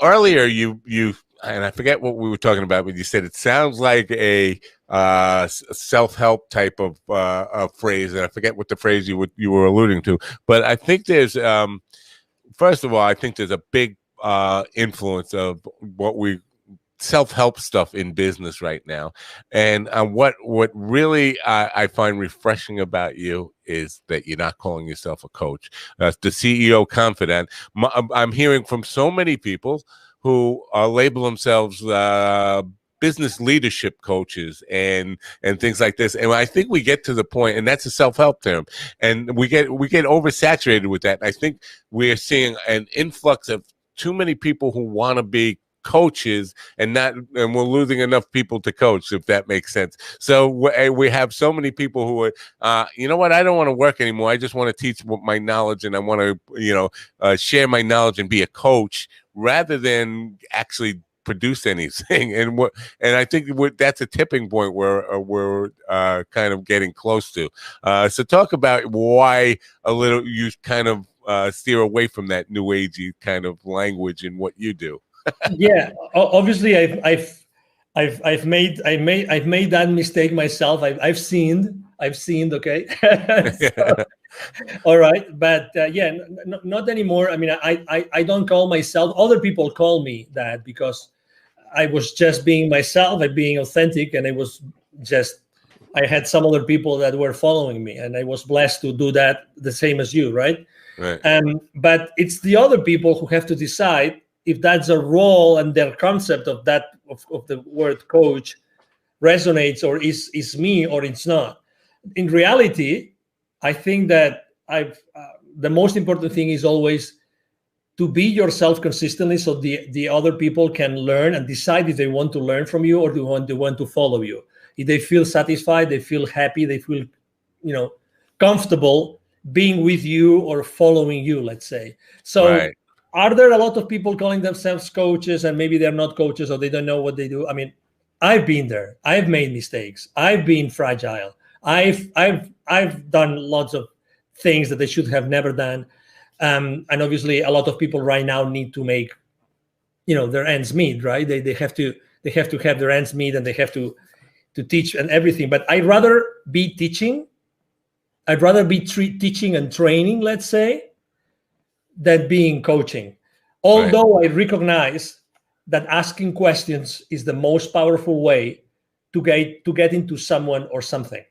Speaker 2: earlier you and I forget what we were talking about, but you said it sounds like a self-help type of phrase, and I forget what the phrase you were alluding to. But I think there's first of all, I think there's a big influence of what we self-help stuff in business right now, and what really I find refreshing about you is that you're not calling yourself a coach. The CEO Confidant. I'm hearing from so many people who label themselves business leadership coaches and things like this, and I think we get to the point, and that's a self-help term, and we get oversaturated with that. I think we're seeing an influx of too many people who want to be coaches and we're losing enough people to coach, if that makes sense. So we have so many people who are you know what, I don't want to work anymore, I just want to teach my knowledge, and I want to share my knowledge and be a coach rather than actually produce anything. And I think that's a tipping point where we're kind of getting close to. So talk about why you kind of steer away from that new agey kind of language in what you do.
Speaker 3: Yeah, obviously I've made that mistake myself. I've sinned. Okay. So, all right, but yeah, not anymore. I mean, I don't call myself. Other people call me that because I was just being myself, and being authentic, and I had some other people that were following me, and I was blessed to do that the same as you, right?
Speaker 2: Right.
Speaker 3: But it's the other people who have to decide if that's a role and their concept of that of the word coach resonates, or is me, or it's not. In reality, I think that the most important thing is always to be yourself consistently, so the other people can learn and decide if they want to learn from you or they want to follow you. If they feel satisfied, they feel happy, they feel comfortable being with you or following you, let's say. So
Speaker 2: right.
Speaker 3: Are there a lot of people calling themselves coaches and maybe they're not coaches or they don't know what they do? I mean, I've been there. I've made mistakes. I've been fragile. I've done lots of things that they should have never done. And obviously a lot of people right now need to make, their ends meet, right? They have to have their ends meet, and they have to teach and everything. But I'd rather be teaching. I'd rather be teaching and training, let's say, than being coaching. Although I recognize that asking questions is the most powerful way to get into someone or something.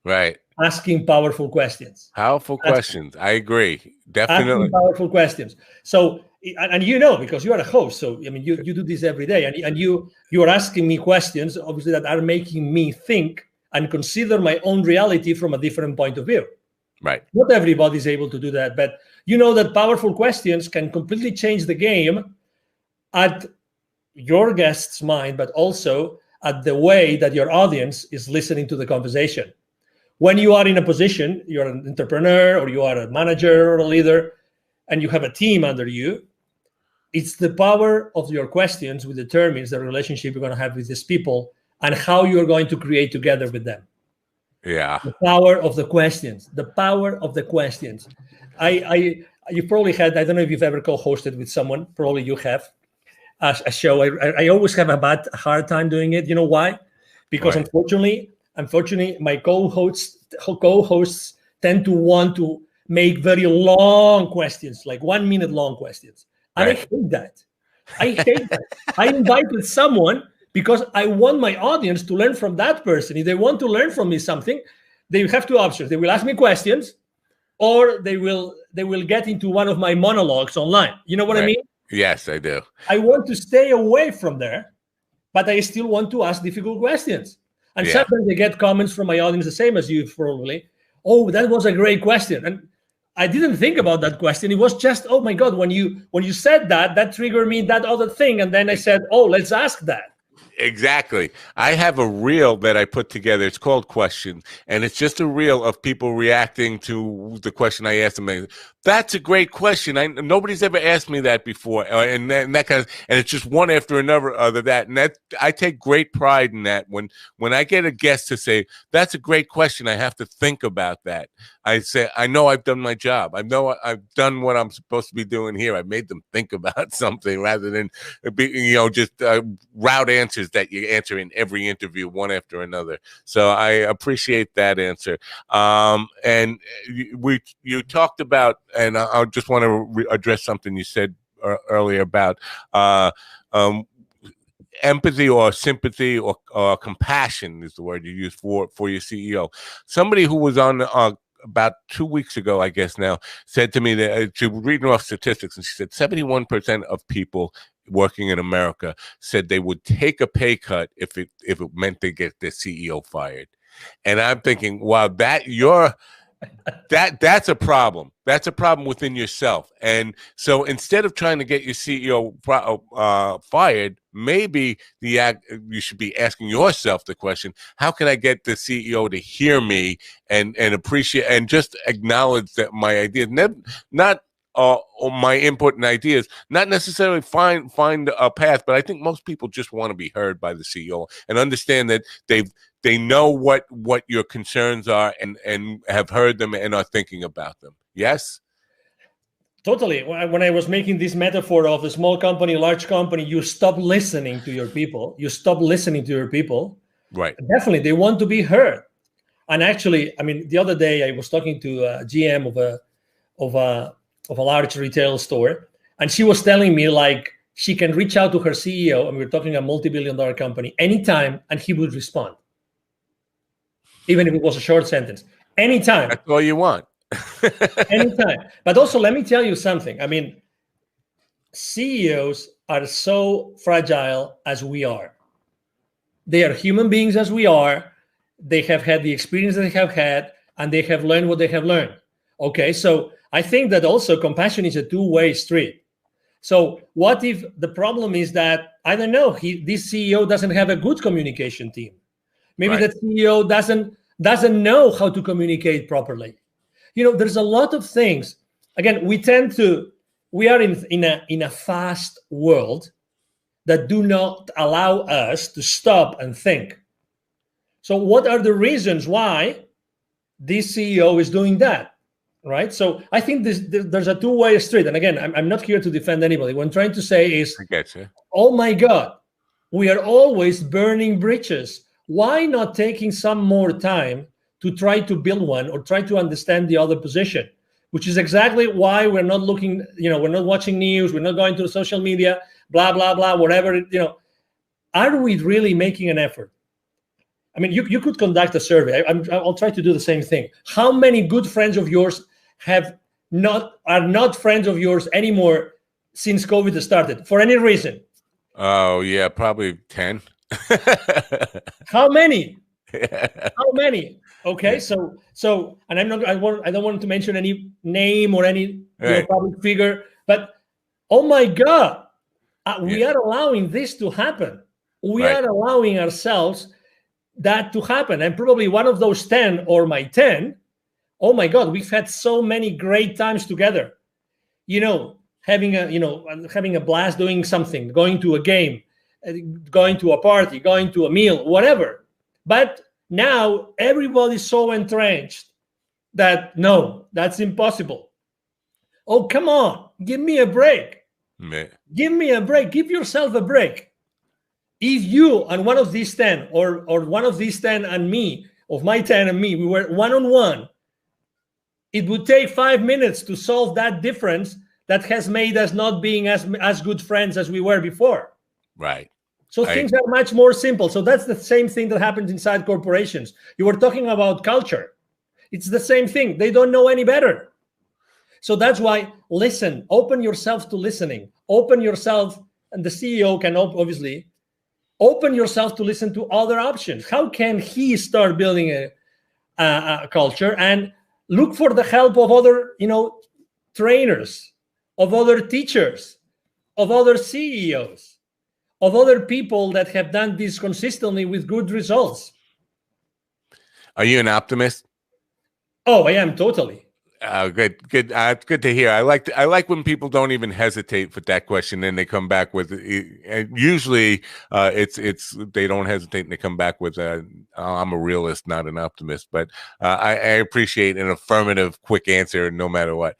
Speaker 2: Right.
Speaker 3: Asking powerful questions.
Speaker 2: Powerful questions. I agree. Definitely.
Speaker 3: Asking powerful questions. So, and because you are a host, so I mean, you do this every day, and you are asking me questions, obviously, that are making me think and consider my own reality from a different point of view.
Speaker 2: Right.
Speaker 3: Not everybody's able to do that, but you know that powerful questions can completely change the game at your guest's mind, but also at the way that your audience is listening to the conversation. When you are in a position, you're an entrepreneur or you are a manager or a leader, and you have a team under you, it's the power of your questions which determines the relationship you're going to have with these people and how you're going to create together with them.
Speaker 2: Yeah.
Speaker 3: The power of the questions. The power of the questions. You probably had, I don't know if you've ever co-hosted with someone, probably you have, a show. I always have a hard time doing it. You know why? Because unfortunately, my co-hosts tend to want to make very long questions, like 1 minute long questions. And I hate that. I invited someone because I want my audience to learn from that person. If they want to learn from me something, they have two options. They will ask me questions, or they will get into one of my monologues online. You know what I mean?
Speaker 2: Yes, I do.
Speaker 3: I want to stay away from there, but I still want to ask difficult questions. And sometimes I get comments from my audience, the same as you probably. Oh, that was a great question. And I didn't think about that question. It was just, oh my God, when you said that, that triggered me that other thing. And then I said, oh, let's ask that.
Speaker 2: Exactly. I have a reel that I put together. It's called Questions, and it's just a reel of people reacting to the question I asked them. That's a great question. Nobody's ever asked me that before, and that kind of, and it's just one after another of that. And that I take great pride in that. When I get a guest to say that's a great question, I have to think about that. I say, I know I've done my job. I know I've done what I'm supposed to be doing here. I made them think about something rather than just route answers that you answer in every interview one after another. So I appreciate that answer. And you talked about, and I just want to address something you said earlier about empathy or sympathy or compassion is the word you use for your CEO. Somebody who was on about 2 weeks ago, I guess now, said to me that she was reading off statistics, and she said 71% of people working in America said they would take a pay cut if it meant they get their CEO fired. And I'm thinking, wow, that's a problem. That's a problem within yourself. And so instead of trying to get your CEO fired, maybe you should be asking yourself the question, how can I get the CEO to hear me and appreciate and just acknowledge that my ideas, not my input and ideas, not necessarily find a path, but I think most people just want to be heard by the CEO and understand that they know what your concerns are and have heard them and are thinking about them. Yes?
Speaker 3: Totally. When I was making this metaphor of a small company, large company, you stop listening to your people.
Speaker 2: Right.
Speaker 3: Definitely, they want to be heard. And actually, I mean, the other day I was talking to a GM of a large retail store, and she was telling me like she can reach out to her CEO, and we're talking a multi-billion-dollar company, anytime, and he would respond, even if it was a short sentence. Anytime.
Speaker 2: That's all you want.
Speaker 3: Anytime. But also, let me tell you something. I mean, CEOs are so fragile as we are. They are human beings as we are. They have had the experience they have had, and they have learned what they have learned. Okay, so I think that also compassion is a two-way street. So what if the problem is that, I don't know, this CEO doesn't have a good communication team. Maybe
Speaker 2: Right.
Speaker 3: that CEO doesn't know how to communicate properly. There's a lot of things. Again, we are in a fast world that do not allow us to stop and think. So what are the reasons why this CEO is doing that, right? So I think there's a two-way street. And again, I'm not here to defend anybody. What I'm trying to say is,
Speaker 2: I get you.
Speaker 3: oh my God, we are always burning bridges. Why not taking some more time to try to build one or try to understand the other position, which is exactly why we're not looking, we're not watching news, we're not going to social media, blah, blah, blah, whatever, Are we really making an effort? I mean, you could conduct a survey. I'll try to do the same thing. How many good friends of yours are not friends of yours anymore since COVID started for any reason?
Speaker 2: Oh yeah, probably 10.
Speaker 3: How many?
Speaker 2: Yeah.
Speaker 3: How many? Okay,
Speaker 2: Yeah.
Speaker 3: so, and I don't want to mention any name or any
Speaker 2: Right.
Speaker 3: public figure, but oh my God, we
Speaker 2: Yeah.
Speaker 3: are allowing this to happen. We
Speaker 2: Right.
Speaker 3: are allowing ourselves that to happen. And probably one of those 10 or my 10, oh my God, we've had so many great times together. Having a blast doing something, going to a game, going to a party, going to a meal, whatever. But now everybody's so entrenched that no, that's impossible. Oh, come on, give me a break.
Speaker 2: Yeah.
Speaker 3: Give me a break. Give yourself a break. If you and one of these 10 or one of these 10 and me, of my 10 and me, we were one-on-one, it would take 5 minutes to solve that difference that has made us not being as good friends as we were before.
Speaker 2: Right.
Speaker 3: So things are much more simple. So that's the same thing that happens inside corporations. You were talking about culture. It's the same thing. They don't know any better. So that's why listen, open yourself to listening. Open yourself, and the CEO can obviously open yourself to listen to other options. How can he start building a culture? And Look for the help of other, trainers, of other teachers, of other CEOs, of other people that have done this consistently with good results.
Speaker 2: Are you an optimist?
Speaker 3: Oh, I am totally.
Speaker 2: Good. It's good to hear. I like when people don't even hesitate with that question, and they come back with. Usually, it's they don't hesitate, and they come back with, "I'm a realist, not an optimist." But I appreciate an affirmative, quick answer, no matter what.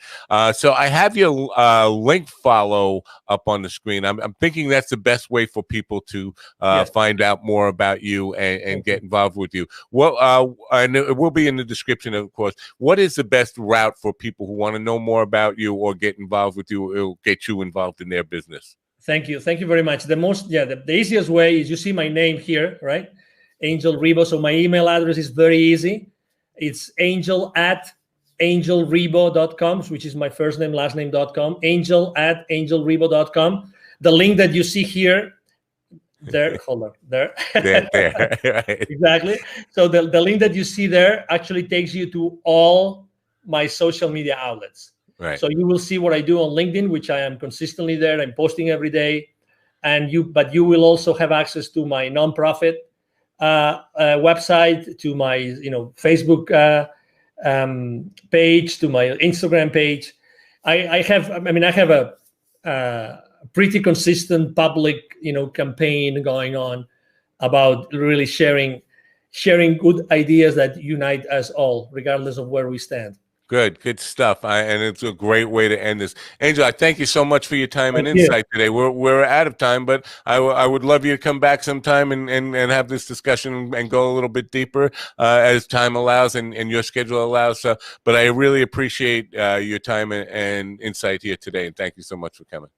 Speaker 2: So I have your link follow up on the screen. I'm thinking that's the best way for people to
Speaker 3: Yes.
Speaker 2: find out more about you and get involved with you. Well, and it will be in the description, of course. What is the best route for people who want to know more about you or get involved with you? It'll get you involved in their business.
Speaker 3: Thank you very much. The easiest way is, you see my name here, right? Angel Ribo. So my email address is very easy. It's angel@angelribo.com, which is my first name, last name.com. Angel@angelribo.com. The link that you see here, there, hold on, there.
Speaker 2: There. Right.
Speaker 3: Exactly. So the link that you see there actually takes you to all my social media outlets.
Speaker 2: Right.
Speaker 3: So you will see what I do on LinkedIn, which I am consistently there. I'm posting every day. But you will also have access to my nonprofit website, to my Facebook page, to my Instagram page. I have a pretty consistent public campaign going on about really sharing good ideas that unite us all, regardless of where we stand.
Speaker 2: Good stuff. And it's a great way to end this. Angel, I thank you so much for your time and insight today. We're out of time, but I would love you to come back sometime and have this discussion and go a little bit deeper as time allows and your schedule allows. But I really appreciate your time and insight here today. And thank you so much for coming.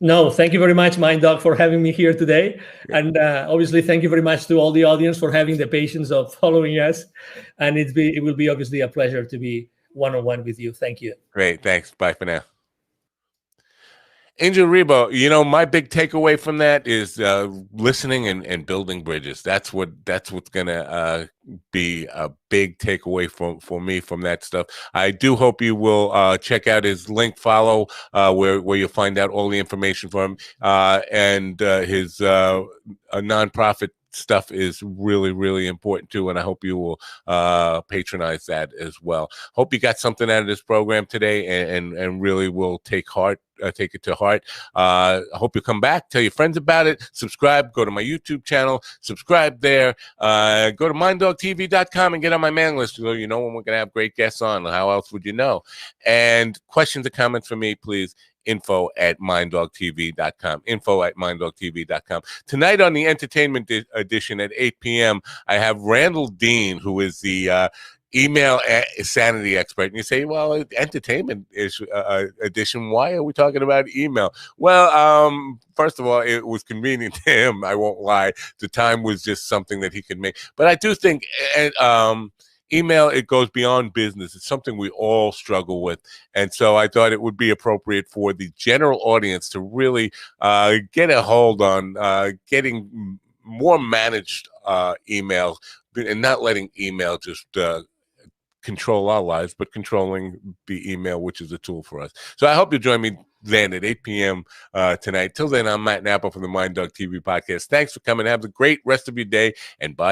Speaker 3: No, thank you very much, Mind Dog, for having me here today. Yeah. And obviously, thank you very much to all the audience for having the patience of following us. And it will be obviously a pleasure to be one-on-one with you. Thank you.
Speaker 2: Great. Thanks. Bye for now. Angel Ribo, my big takeaway from that is listening and building bridges. That's what's gonna be a big takeaway for me from that stuff. I do hope you will check out his link follow where you'll find out all the information from him and his nonprofit stuff is really, really important too, and I hope you will patronize that as well. Hope you got something out of this program today and really will take it to heart. I hope you come back, tell your friends about it, subscribe, go to my YouTube channel, subscribe there, go to minddogtv.com and get on my mailing list so you know when we're going to have great guests on. How else would you know? And questions or comments for me, please, info@minddogtv.com. info@minddogtv.com. Tonight on the entertainment edition at 8 p.m., I have Randall Dean, who is the email sanity expert. And you say, well, entertainment edition, why are we talking about email? Well, first of all, it was convenient to him. I won't lie. The time was just something that he could make. But I do think email, it goes beyond business. It's something we all struggle with. And so I thought it would be appropriate for the general audience to really get a hold on getting more managed email and not letting email just control our lives, but controlling the email, which is a tool for us. So I hope you'll join me then at 8 p.m. Tonight. Till then, I'm Matt Napa from the Mind Dog TV podcast. Thanks for coming. Have a great rest of your day, and bye.